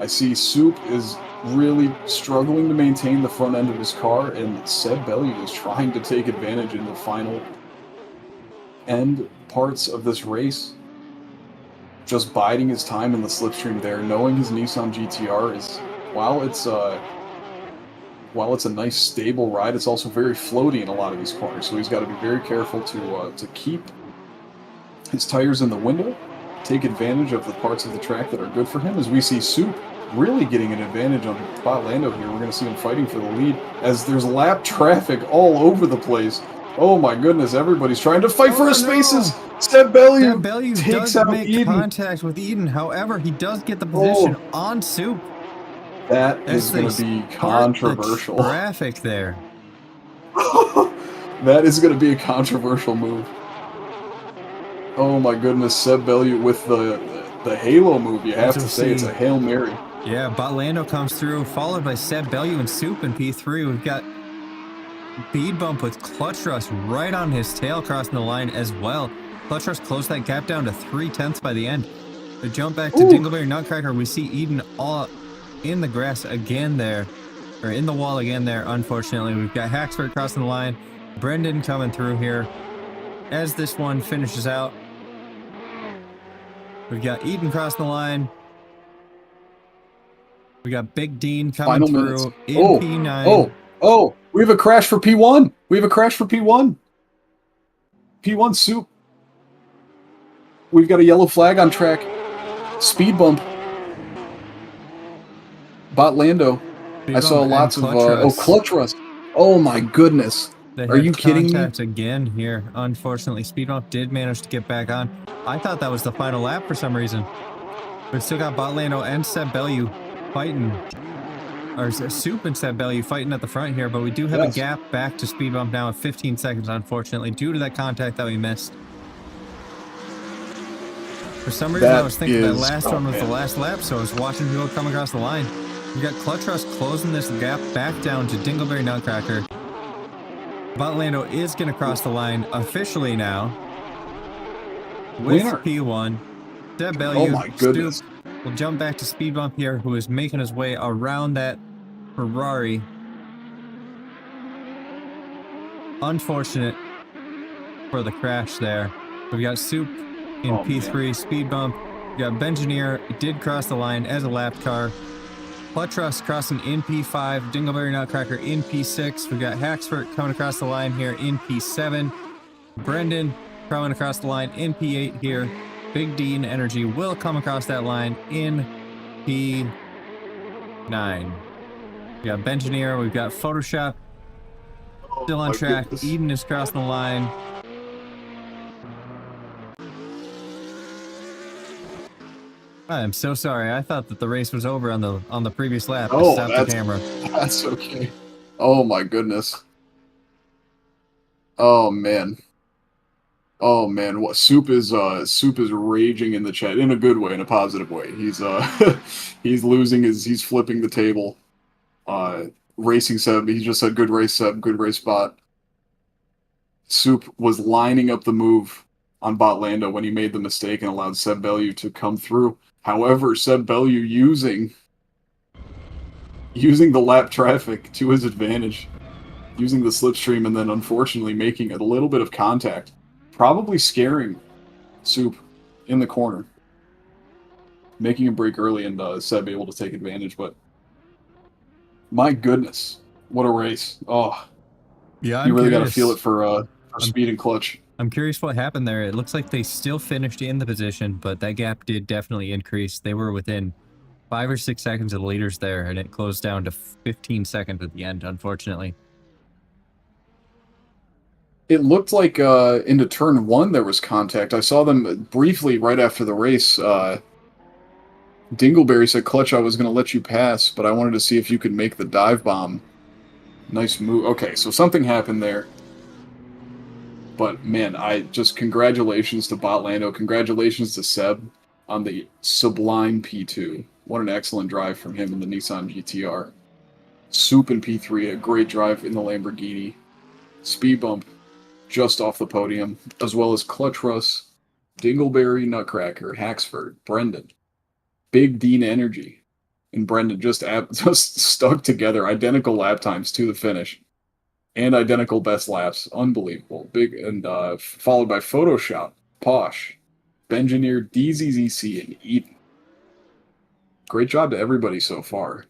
I see Soup is really struggling to maintain the front end of his car, and Seb Bellew is trying to take advantage in the final end parts of this race. Just biding his time in the slipstream there, knowing his Nissan GTR is, while it's a nice stable ride, it's also very floaty in a lot of these corners. So he's got to be very careful to keep his tires in the window, take advantage of the parts of the track that are good for him. As we see Soup really getting an advantage on Lando here, we're going to see him fighting for the lead as there's lap traffic all over the place. Oh my goodness, everybody's trying to fight for his spaces. Seb Bellew takes does out make Eden. contact with Eden. However, he does get the position on Soup. That is going to be controversial. Traffic there. That is going to be a controversial move. Oh my goodness, Seb Bellew with the Halo move. You have to say it's a Hail Mary. Yeah, Lando comes through, followed by Seb Bellew and Soup in P3. We've got Speed Bump with Clutch Rust right on his tail crossing the line as well. Clutch Rust closed that gap down to 0.3 by the end. The jump back to Dingleberry Nutcracker. We see Eden all in the grass again there, or in the wall again there, unfortunately. We've got Haxford crossing the line. Brendan coming through here as this one finishes out. We've got Eden crossing the line. We got Big Dean coming through in P9. Oh, we have a crash for P1. We have a crash for P1. P1 Soup. We've got a yellow flag on track. Speed bump. Lando. I saw lots of Clutch Rust. Oh my goodness. Are you kidding me? Again here. Unfortunately, Speed Bump did manage to get back on. I thought that was the final lap for some reason. We've still got Lando and Seb Bellew fighting. Or Soup and Seb Bellew fighting at the front here, but we do have a gap back to Speed Bump now at 15 seconds, unfortunately, due to that contact that we missed. For some reason, I was thinking that last one was the last lap, so I was watching people come across the line. We got Clutch Rust closing this gap back down to Dingleberry Nutcracker. Lando is going to cross the line officially now with P1. Seb Bellew, oh my goodness. We'll jump back to Speed Bump here, who is making his way around that Ferrari. Unfortunate for the crash there. We've got Soup in P3, man. Speed Bump. We got Bengineer, did cross the line as a lap car. Clutch Rust crossing in P5, Dingleberry Nutcracker in P6. We've got Haxford coming across the line here in P7. Brendan coming across the line in P8 here. Big Dean Energy will come across that line in P9. We got Bengineer, we've got Photoshop still on track. Goodness. Eden is crossing the line. I am so sorry. I thought that the race was over on the previous lap. I stopped the camera. That's okay. Oh my goodness. Oh man. Oh man, what Soup is raging in the chat in a good way, in a positive way. He's he's flipping the table. Racing Seb, he just said good race Seb, good race bot. Soup was lining up the move on Lando when he made the mistake and allowed Seb Bellew to come through. However, Seb Bellew using the lap traffic to his advantage, using the slipstream, and then unfortunately making a little bit of contact. Probably scaring Soup in the corner. Making him brake early and Seb able to take advantage, but my goodness, what a race. Oh, yeah, you really got to feel it for speed and clutch. I'm curious what happened there. It looks like they still finished in the position, but that gap did definitely increase. They were within 5 or 6 seconds of the leaders there, and it closed down to 15 seconds at the end, unfortunately. It looked like into turn 1 there was contact. I saw them briefly right after the race. Dingleberry said, Clutch, I was going to let you pass, but I wanted to see if you could make the dive bomb. Nice move. Okay, so something happened there. But, man, congratulations to Lando. Congratulations to Seb on the sublime P2. What an excellent drive from him in the Nissan GTR. Soup in P3, a great drive in the Lamborghini. Speed bump just off the podium, as well as Clutch Russ, Dingleberry, Nutcracker, Haxford, Brendan, Big Dean Energy, and Brendan just stuck together, identical lap times to the finish, and identical best laps, unbelievable. Big and followed by Photoshop, Posh, Bengineer, DZZC, and Eden. Great job to everybody so far.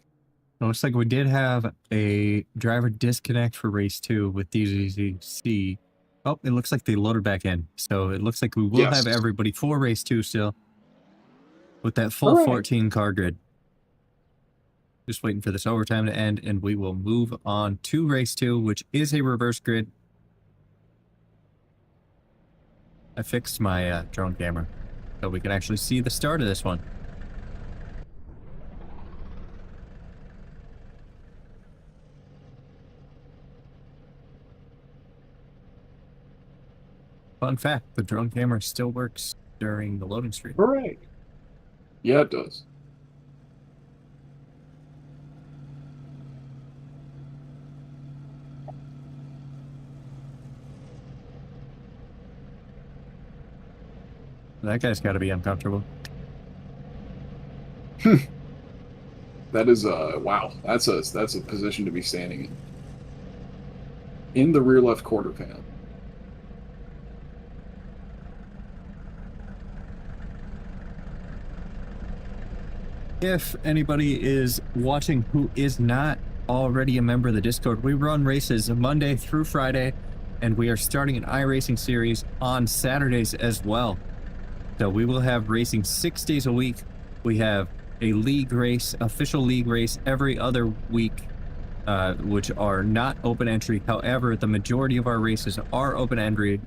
It looks like we did have a driver disconnect for race 2 with DZZC. Oh, it looks like they loaded back in. So it looks like we will have everybody for race 2 still with that full 14 car grid. Just waiting for this overtime to end, and we will move on to race 2, which is a reverse grid. I fixed my drone camera so we can actually see the start of this one. Fun fact, the drone camera still works during the loading screen. Hooray! Yeah, it does. That guy's got to be uncomfortable. That is wow. That's a position to be standing in the rear left quarter panel. If anybody is watching who is not already a member of the Discord, we run races Monday through Friday, and we are starting an iRacing series on Saturdays as well. So we will have racing 6 days a week. We have a league race, official league race every other week, which are not open entry. However, the majority of our races are open entry.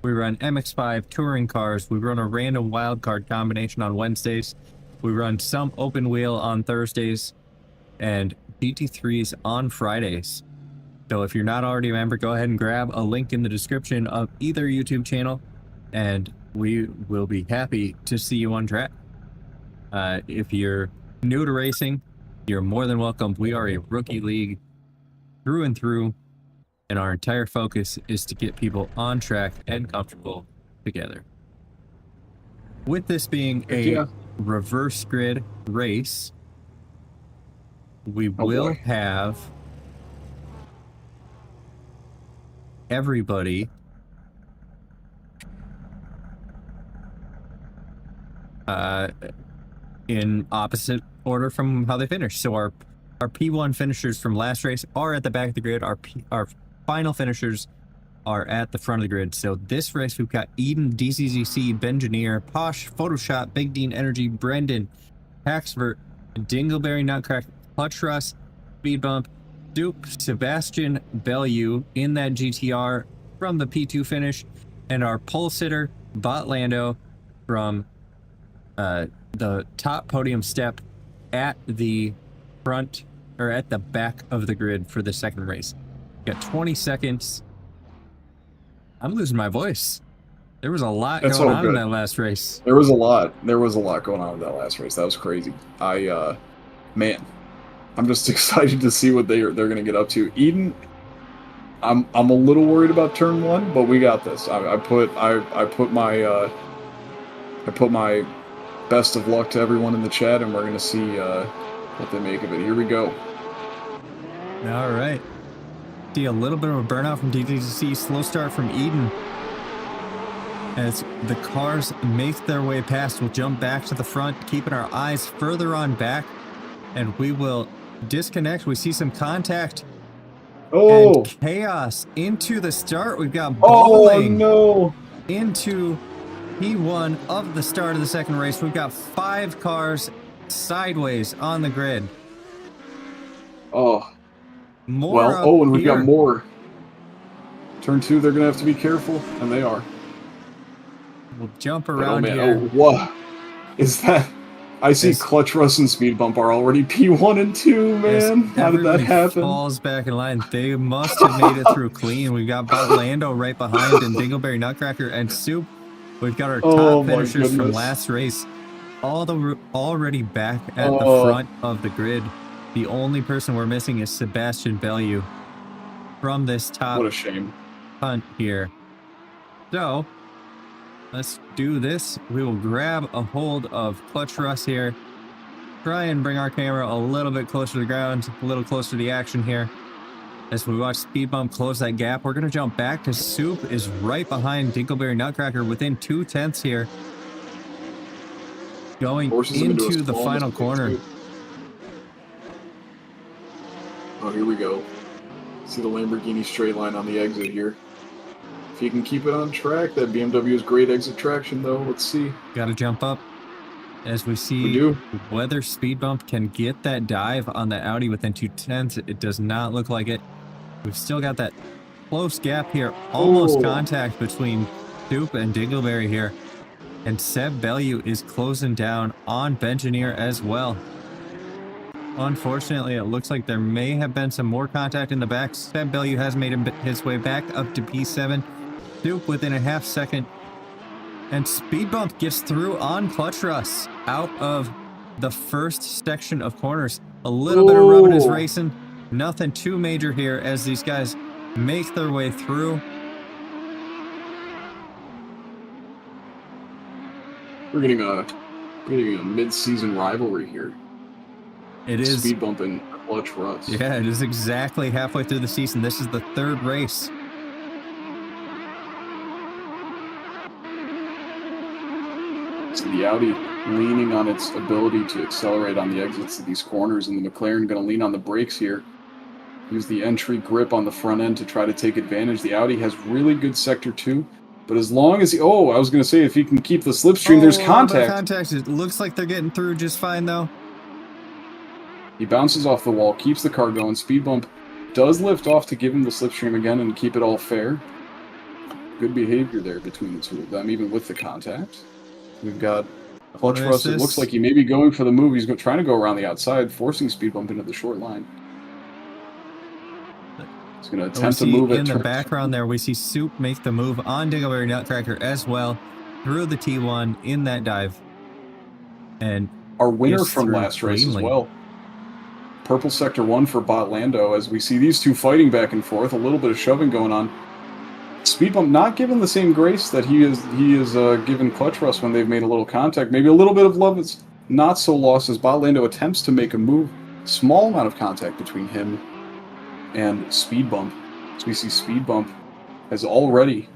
We run MX5 touring cars. We run a random wildcard combination on Wednesdays. We run some open wheel on Thursdays and GT3s on Fridays. So if you're not already a member, go ahead and grab a link in the description of either YouTube channel, and we will be happy to see you on track. If you're new to racing, you're more than welcome. We are a rookie league through and through, and our entire focus is to get people on track and comfortable together. With this being a reverse grid race, we will have everybody in opposite order from how they finish. So our P1 finishers from last race are at the back of the grid. Our final finishers are at the front of the grid. So this race, we've got Eden, DCZC, Bengineer, Posh, Photoshop, Big Dean Energy, Brendan, Haxford, Dingleberry, Nutcracker, Clutch Russ, Speed Bump, Duke, Sebastian Bellew in that GTR from the P2 finish, and our pole sitter, Bot Lando, from the top podium step at the front, or at the back of the grid for the second race. Got 20 seconds. I'm losing my voice. There was a lot going on in that last race. There was a lot. There was a lot going on in that last race. That was crazy. Man, I'm just excited to see what they're going to get up to. Eden, I'm a little worried about turn 1, but we got this. I put my best of luck to everyone in the chat, and we're going to see what they make of it. Here we go. All right. See a little bit of a burnout from DTC, slow start from Eden. As the cars make their way past, we'll jump back to the front, keeping our eyes further on back, and we will disconnect. We see some contact and chaos into the start. We've got bowling into P1 of the start of the second race. We've got 5 cars sideways on the grid. And we've got more. Turn 2, they're going to have to be careful, and they are. We'll jump around here. Oh, what is that? I see Clutch Russ and Speed Bump are already P1 and 2, man. How did that happen? Falls back in line. They must have made it through clean. We've got Bot Lando right behind, and Dingleberry, Nutcracker, and Soup. We've got our top finishers from last race already back at the front of the grid. The only person we're missing is Sebastian Bellew from this top What a shame. punt here. So let's do this. We will grab a hold of Clutch Russ here. Try and bring our camera a little bit closer to the ground, a little closer to the action here. As we watch Speed Bump close that gap, we're going to jump back to Soup is right behind Dinkleberry Nutcracker within 2/10 here. Going Forces him into a into the small final mistake, corner. too. Oh, here we go. See the Lamborghini straight line on the exit here. If you can keep it on track, that BMW is great exit traction, though. Let's see. Got to jump up as we see We do. whether Speed Bump can get that dive on the Audi within 2/10. It does not look like it. We've still got that close gap here. Almost contact between Soup and Dingleberry here. And Seb Bellew is closing down on Bengineer as well. Unfortunately, it looks like there may have been some more contact in the back. Seb Bellew has made his way back up to P7. Soup within a half second. And Speed Bump gets through on Clutch Russ out of the first section of corners. A little bit of rubbing is racing. Nothing too major here as these guys make their way through. We're getting a mid-season rivalry here. It is. Speed Bump and Clutch Russ. Yeah, it is exactly halfway through the season. This is the third race. So the Audi leaning on its ability to accelerate on the exits of these corners, and the McLaren going to lean on the brakes here. Use the entry grip on the front end to try to take advantage. The Audi has really good sector 2, but as long as I was going to say, if he can keep the slipstream, there's contact. It looks like they're getting through just fine, though. He bounces off the wall, keeps the car going. Speed Bump does lift off to give him the slipstream again and keep it all fair. Good behavior there between the two of them, even with the contact. We've got Clutch Russ. It looks like he may be going for the move. He's trying to go around the outside, forcing Speed Bump into the short line. He's going to attempt to move it. In the background there, we see Soup make the move on Dingleberry Nutcracker as well, through the T1 in that dive. And our winner from last race as well. Purple Sector 1 for Bot Lando, as we see these two fighting back and forth. A little bit of shoving going on. Speed Bump not given the same grace that he is given Clutch Russ when they've made a little contact. Maybe a little bit of love is not so lost as Bot Lando attempts to make a move. Small amount of contact between him and Speed Bump. So we see Speed Bump has already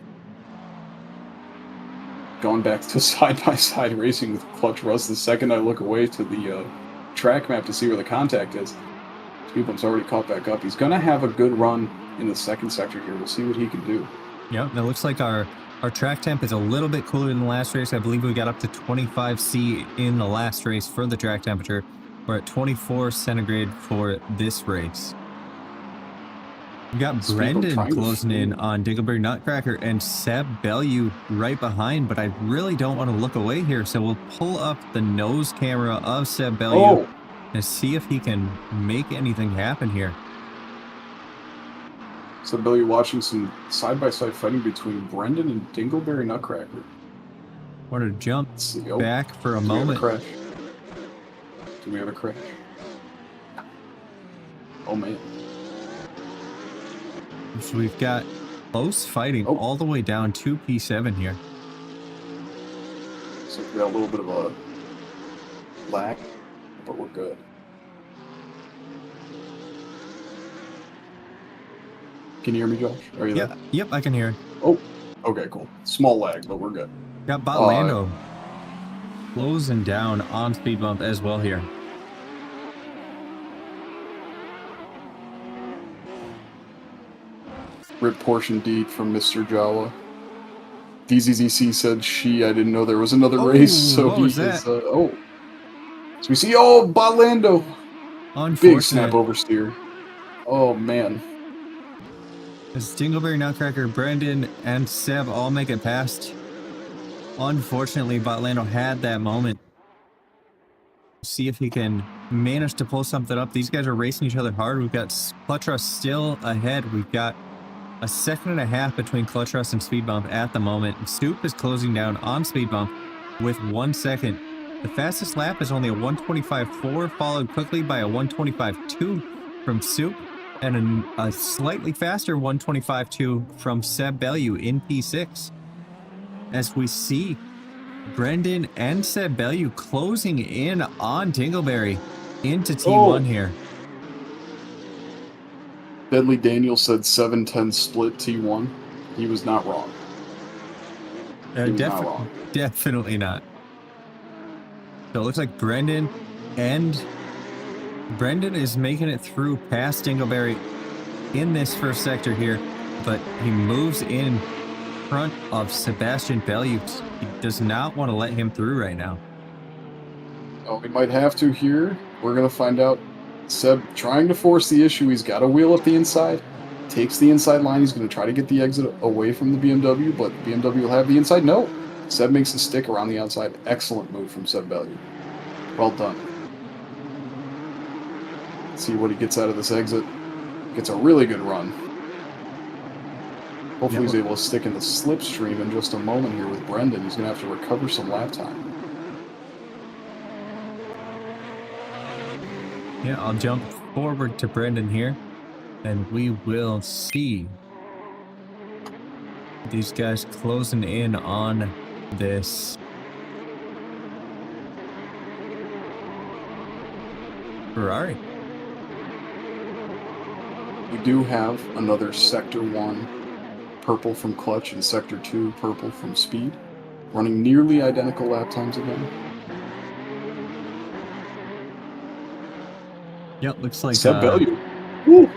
gone back to side-by-side racing with Clutch Russ. The second I look away to the track map to see where the contact is, Speed Bump's already caught back up. He's going to have a good run in the second sector here. We'll see what he can do. Yep, it looks like our track temp is a little bit cooler than the last race. I believe we got up to 25 C in the last race for the track temperature. We're at 24 centigrade for this race. We got Brendan closing in on Dingleberry Nutcracker and Seb Bellew right behind, but I really don't want to look away here, so we'll pull up the nose camera of Seb Bellew and see if he can make anything happen here. So Bellew watching some side-by-side fighting between Brendan and Dingleberry Nutcracker. Want to jump back for a moment. Do we have a crash? Oh, man. So we've got close fighting all the way down to P7 here. So we got a little bit of a lag, but we're good. Can you hear me, Josh? Are you there? Yep, I can hear. Oh, okay, cool. Small lag, but we're good. Got Bot Lando closing down on Speed Bump as well here. Rip portion D from Mr. Jawa. DZZC said I didn't know there was another race, so he is, so we see, Bot Lando. Big snap oversteer. Oh, man. As Dingleberry Nutcracker, Brendan, and Seb all make it past. Unfortunately, Bot Lando had that moment. See if he can manage to pull something up. These guys are racing each other hard. We've got Clutch Russ still ahead. We've got a second and a half between Clutch Russ and Speed Bump at the moment. Soup is closing down on Speed Bump with 1 second. The fastest lap is only a 125.4, followed quickly by a 125.2 from Soup, and a slightly faster 125.2 from Seb Bellew in P6. As we see Brendan and Seb Bellew closing in on Dingleberry into T1 here. Deadly Daniel said 7-10 split T1. He was not wrong. Definitely not. So it looks like Brendan is making it through past Dingleberry in this first sector here, but he moves in front of Sebastian Bellew. He does not want to let him through right now. Oh, we might have to here. We're going to find out. Seb trying to force the issue. He's got to wheel up the inside. Takes the inside line. He's going to try to get the exit away from the BMW, but the BMW will have the inside. No. Seb makes the stick around the outside. Excellent move from Seb Bellew. Well done. Let's see what he gets out of this exit. Gets a really good run. Hopefully he's able to stick in the slipstream in just a moment here with Brendan. He's going to have to recover some lap time. Yeah, I'll jump forward to Brendan here, and we will see these guys closing in on this Ferrari. We do have another Sector 1 purple from Clutch and Sector 2 purple from Speed, running nearly identical lap times again. Yep, looks like Seb Bellew. Woo!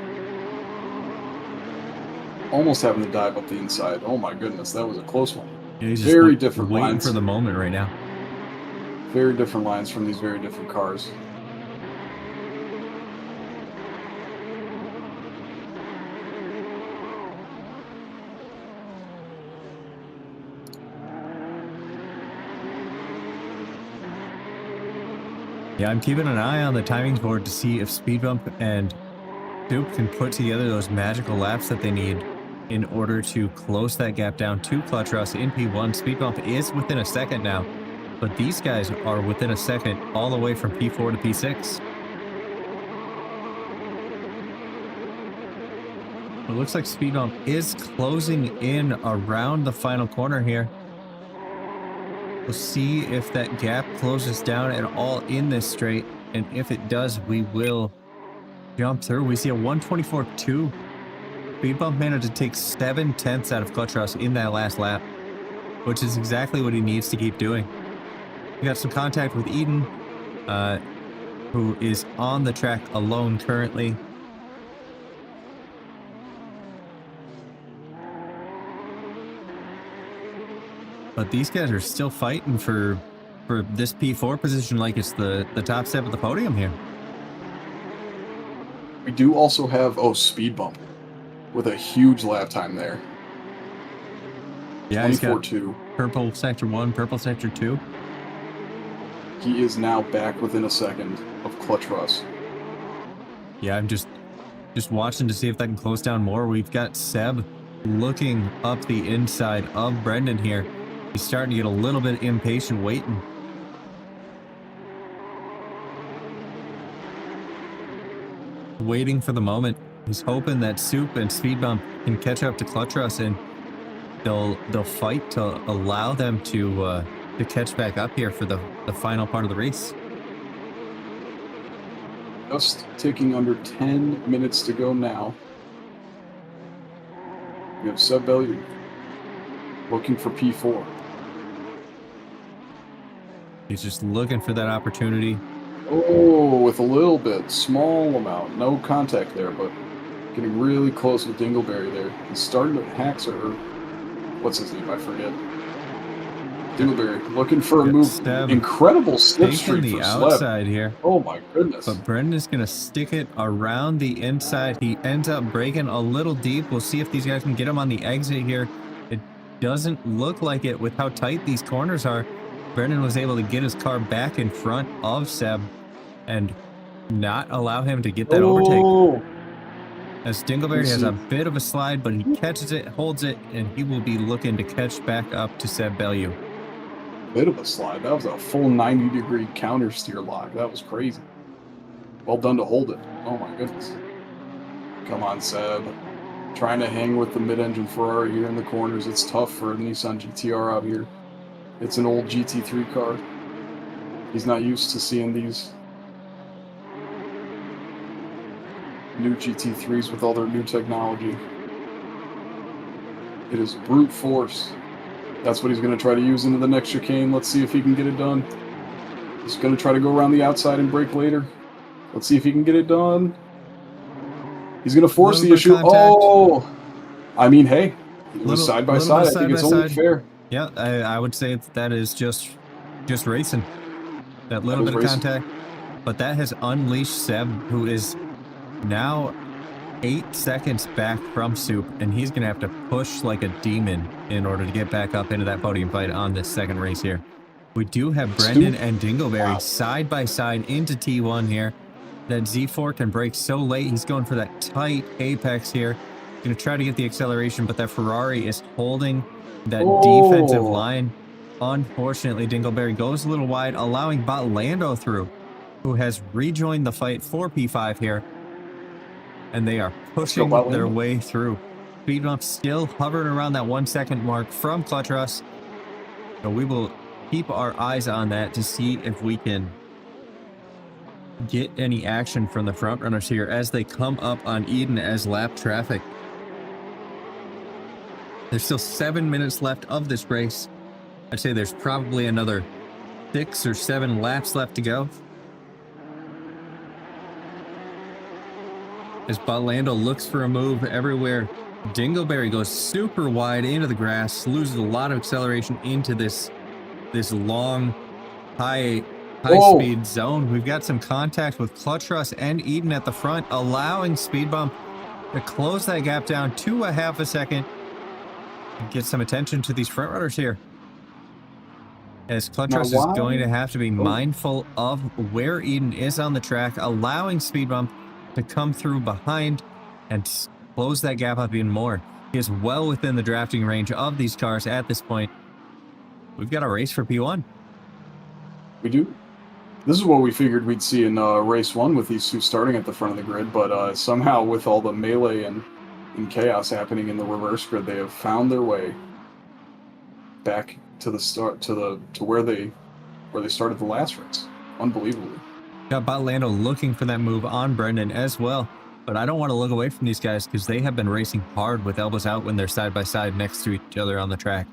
Almost having to dive up the inside. Oh my goodness, that was a close one. Yeah, he's very just different waiting lines for the moment right now. Very different lines from these very different cars. Yeah, I'm keeping an eye on the timings board to see if Speed Bump and Soup can put together those magical laps that they need in order to close that gap down to Clutch Russ in P1. Speed Bump is within a second now, but these guys are within a second all the way from P4 to P6. It looks like Speed Bump is closing in around the final corner here. We'll see if that gap closes down at all in this straight, and if it does, we will jump through. We see a 124.2. Speed Bump managed to take 7/10 out of Clutch Russ in that last lap, which is exactly what he needs to keep doing. We got some contact with Eden, who is on the track alone currently. But these guys are still fighting for this P4 position like it's the top step of the podium here. We do also have, Speed Bump with a huge lap time there. Yeah, he's got 24.2. purple sector 1, purple sector 2. He is now back within a second of Clutch Russ. Yeah, I'm just watching to see if that can close down more. We've got Seb looking up the inside of Brendan here. He's starting to get a little bit impatient waiting. Waiting for the moment. He's hoping that Soup and Speed Bump can catch up to Clutch Russ, and they'll fight to allow them to catch back up here for the final part of the race. Just taking under 10 minutes to go now. We have Seb Bellew looking for P4. He's just looking for that opportunity. Oh, with a little bit, small amount, no contact there, but getting really close with Dingleberry there. He's starting to hack, or what's his name? I forget. Dingleberry looking for a move. Seb incredible slipstream the for outside Sleb. here. Oh my goodness. But Brendan's going to stick it around the inside. He ends up breaking a little deep. We'll see if these guys can get him on the exit here. It doesn't look like it with how tight these corners are. Brendan was able to get his car back in front of Seb and not allow him to get that overtake. As Dingleberry has a bit of a slide, but he catches it, holds it, and he will be looking to catch back up to Seb Bellew. Bit of a slide. That was a full 90-degree counter steer lock. That was crazy. Well done to hold it. Oh my goodness. Come on, Seb. Trying to hang with the mid-engine Ferrari here in the corners. It's tough for a Nissan GTR out here. It's an old GT3 car. He's not used to seeing these new GT3s with all their new technology. It is brute force. That's what he's going to try to use into the next chicane. Let's see if he can get it done. He's going to try to go around the outside and brake later. Let's see if he can get it done. He's going to force the issue. Oh! I mean, hey, it was side by side. I think it's only fair. Yeah, I would say that is just racing. That little bit of contact. But that has unleashed Seb, who is now 8 seconds back from Soup, and he's going to have to push like a demon in order to get back up into that podium fight on this second race here. We do have Brendan and Dingleberry side by side into T1 here. That Z4 can brake so late. He's going for that tight apex here. Going to try to get the acceleration, but that Ferrari is holding that defensive line. Unfortunately, Dingleberry goes a little wide, allowing Botlando through, who has rejoined the fight for P5 here. And they are pushing their way through. Speed bump still hovering around that 1 second mark from Clutch Russ. So we will keep our eyes on that to see if we can get any action from the front runners here as they come up on Eden as lap traffic. There's still 7 minutes left of this race. I'd say there's probably another 6 or 7 laps left to go. As Botlando looks for a move everywhere, Dingleberry goes super wide into the grass, loses a lot of acceleration into this long, high speed zone. We've got some contact with Clutch Russ and Eden at the front, allowing Speed Bump to close that gap down to a half a second and get some attention to these front runners here. As Clutch Russ is going to have to be mindful of where Eden is on the track, allowing Speed Bump to come through behind and close that gap up even more. He is well within the drafting range of these cars at this point. We've got a race for P1. We do. This is what we figured we'd see in race 1 with these two starting at the front of the grid, but somehow with all the melee and chaos happening in the reverse grid, they have found their way back to the start to where they started the last race. Unbelievably. Got Botlando looking for that move on Brendan as well, but I don't want to look away from these guys because they have been racing hard with elbows out when they're side by side next to each other on the track.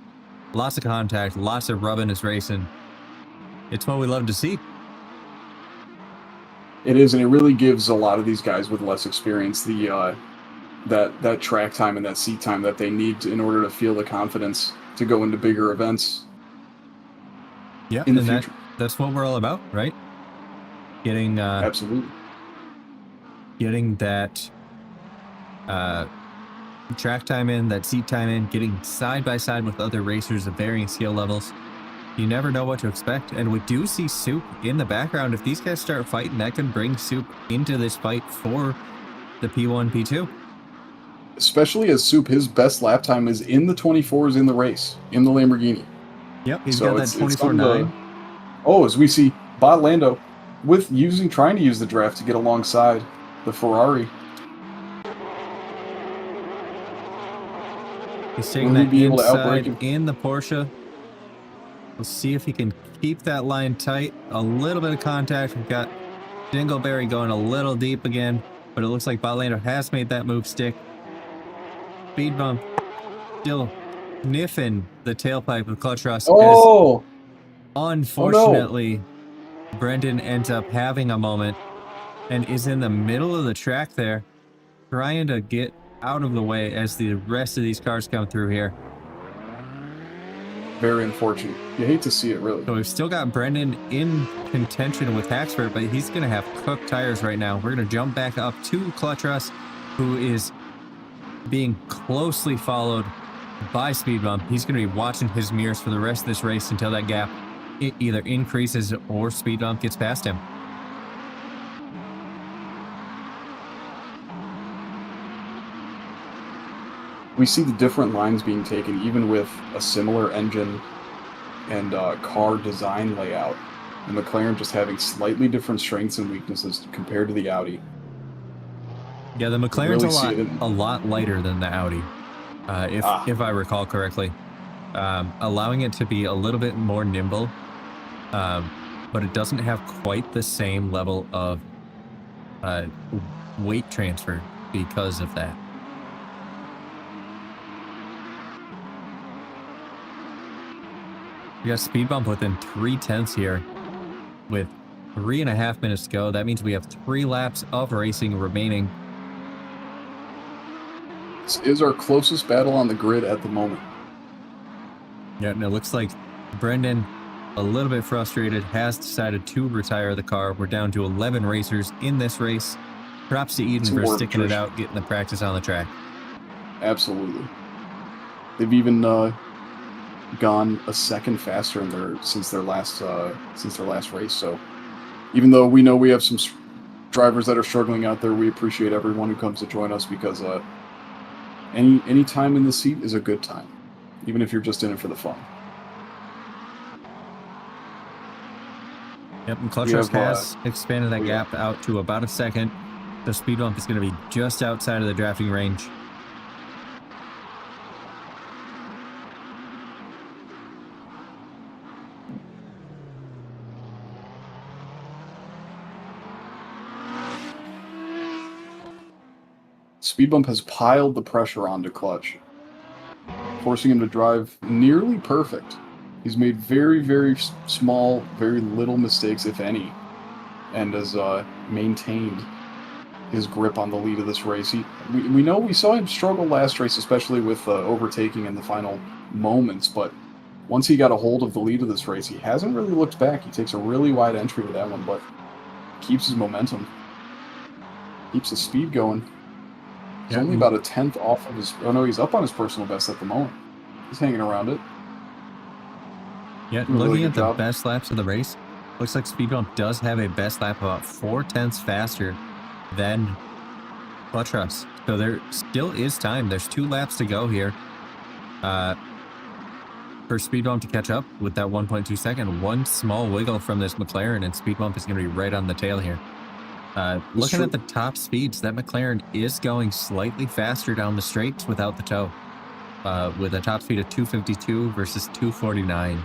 Lots of contact, lots of rubbing is racing. It's what we love to see. It is, and it really gives a lot of these guys with less experience the that track time and that seat time that they need in order to feel the confidence to go into bigger events. Yeah, in the future. That's what we're all about, right? Getting absolutely getting that track time in, that seat time in, getting side by side with other racers of varying skill levels. You never know what to expect, and we do see Soup in the background. If these guys start fighting, that can bring Soup into this fight for the P1, P2. Especially as Soup, his best lap time is in the 24s in the race, in the Lamborghini. Yep, he's got that 24.9. As we see Botlando trying to use the draft to get alongside the Ferrari. He's taking that inside in the Porsche. We'll see if he can keep that line tight. A little bit of contact. We've got Dingleberry going a little deep again, but it looks like Botlando has made that move stick. Speed bump still sniffing the tailpipe of Clutch Russ. Unfortunately, Brendan ends up having a moment and is in the middle of the track there, trying to get out of the way as the rest of these cars come through here. Very unfortunate. You hate to see it, really. So we've still got Brendan in contention with Haxford, but he's going to have cooked tires right now. We're going to jump back up to Clutch Russ, who is being closely followed by Speed Bump. He's going to be watching his mirrors for the rest of this race until that gap either increases or Speed Bump gets past him. We see the different lines being taken, even with a similar engine and car design layout. The McLaren just having slightly different strengths and weaknesses compared to the Audi. Yeah, the You can McLaren's really see it in, a lot lighter than the Audi, if I recall correctly, allowing it to be a little bit more nimble, but it doesn't have quite the same level of uh, weight transfer because of that. We got speed bump within 3/10 here with 3.5 minutes to go. That means we have 3 laps of racing remaining. this is our closest battle on the grid at the moment. Yeah, and it looks like Brendan, a little bit frustrated, has decided to retire the car. We're down to 11 racers in this race. Props to Eden for sticking it out, getting the practice on the track. Absolutely. They've even gone a second faster in since their last race. So even though we know we have some drivers that are struggling out there, we appreciate everyone who comes to join us because any time in the seat is a good time, even if you're just in it for the fun. Yep, and Clutch Trust has expanded that gap out to about a second. The speed bump is going to be just outside of the drafting range. Speed bump has piled the pressure onto Clutch, forcing him to drive nearly perfect. He's made very, very small, very little mistakes, if any, and has maintained his grip on the lead of this race. We know we saw him struggle last race, especially with overtaking in the final moments, but once he got a hold of the lead of this race, he hasn't really looked back. He takes a really wide entry with that one, but keeps his momentum, keeps the speed going. He's only about a 10th off of his... Oh, no, he's up on his personal best at the moment. He's hanging around it. Yeah, looking at the best laps of the race, looks like Speed Bump does have a best lap about 4/10 faster than Clutch Trust. So there still is time. There's 2 laps to go here for Speed Bump to catch up with that 1.2 second. One small wiggle from this McLaren, and Speed Bump is going to be right on the tail here. Looking at the top speeds, that McLaren is going slightly faster down the straights without the toe, with a top speed of 252 versus 249.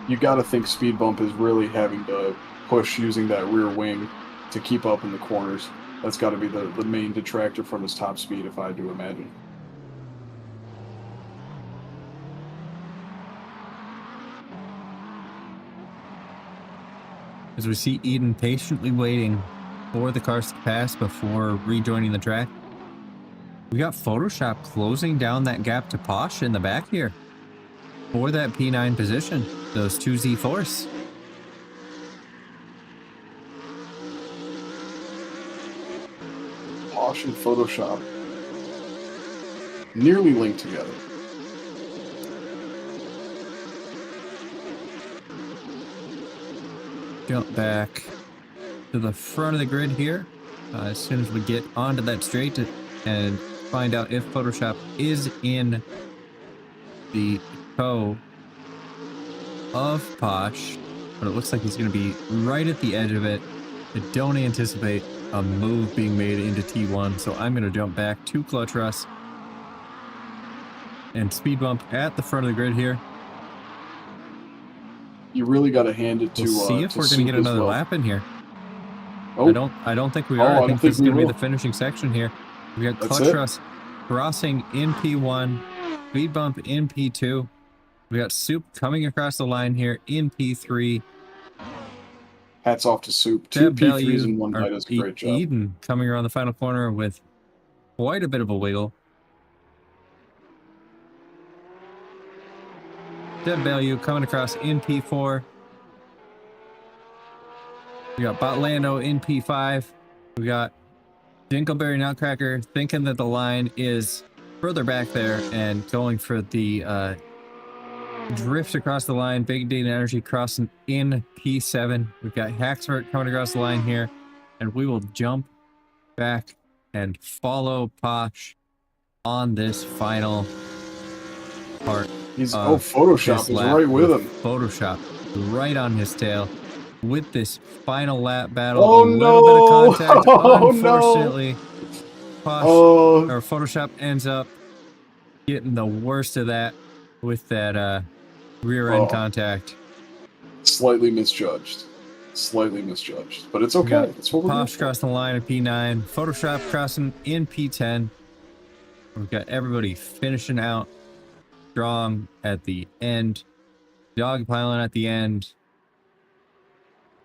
You got to think Speed Bump is really having to push using that rear wing to keep up in the corners. That's got to be the main detractor from his top speed, if I do imagine. As we see Eden patiently waiting for the cars to pass before rejoining the track. We got Photoshop closing down that gap to Posh in the back here for that P9 position, those 2 Z4s. Posh and Photoshop nearly linked together. Jump back to the front of the grid here as soon as we get onto that straight and find out if Photoshop is in the toe of Posh, but it looks like he's going to be right at the edge of it. I don't anticipate a move being made into T1, so I'm going to jump back to Clutch Rust and Speed Bump at the front of the grid here. You really got to hand it to. We'll see if we're going to get another lap in here. Oh. I don't think we are. I think this is going to be the finishing section here. We got Clutch Rust crossing in P1, Speed Bump in P2. We got Soup coming across the line here in P3. Hats off to Soup. 2 P3s in one night is a great job. Eden coming around the final corner with quite a bit of a wiggle. Deb Value coming across in P4. We got Botlando in P5. We got Dinkleberry Nutcracker thinking that the line is further back there and going for the drift across the line. Big Data Energy crossing in P7. We've got Haxford coming across the line here, and we will jump back and follow Posh on this final part He's this Photoshop is lap right with him. Photoshop right on his tail with this final lap battle. Oh a little bit of no! contact. Oh Unfortunately, no! Oh, Photoshop ends up getting the worst of that with that rear end oh, contact. slightly misjudged. Slightly misjudged, but it's We got okay. That's what we're here Posh for. crossing the line in P9, Photoshop crossing in P10. We've got everybody finishing out strong at the end, dogpiling at the end,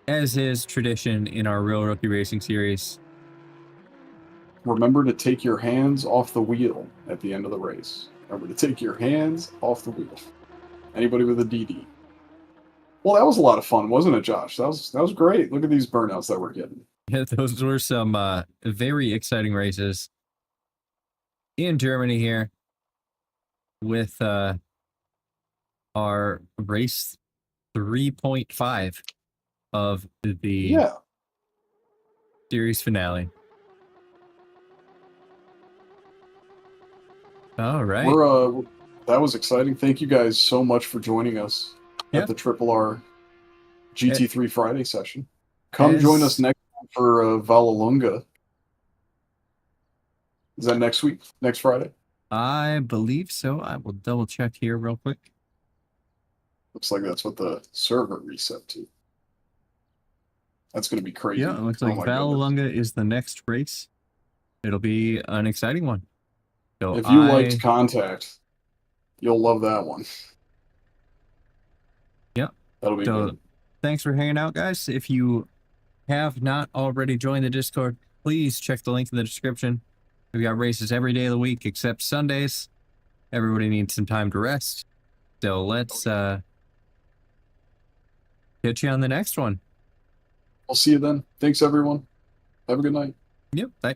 as is tradition in our Real Rookie Racing Series. Remember to take your hands off the wheel at the end of the race. Remember to take your hands off the wheel. Anybody with a DD. Well, that was a lot of fun, wasn't it, Josh? That was great. Look at these burnouts that we're getting. Yeah, those were some very exciting races in Germany here with our race 3.5 of the Yeah. series finale. All right. That was exciting. Thank you guys so much for joining us at the Triple R GT3 Friday session. Come join us next time for Vallelunga. Is that next week? Next Friday? I believe so. I will double check here real quick. Looks like that's what the server reset to. That's going to be crazy. Yeah, it looks like Vallelunga is the next race. It'll be an exciting one. So if you liked Contact, you'll love that one. Yep. That'll be good. Thanks for hanging out, guys. If you have not already joined the Discord, please check the link in the description. We've got races every day of the week except Sundays. Everybody needs some time to rest. So let's catch you on the next one. I'll see you then. Thanks, everyone. Have a good night. Yep. Bye.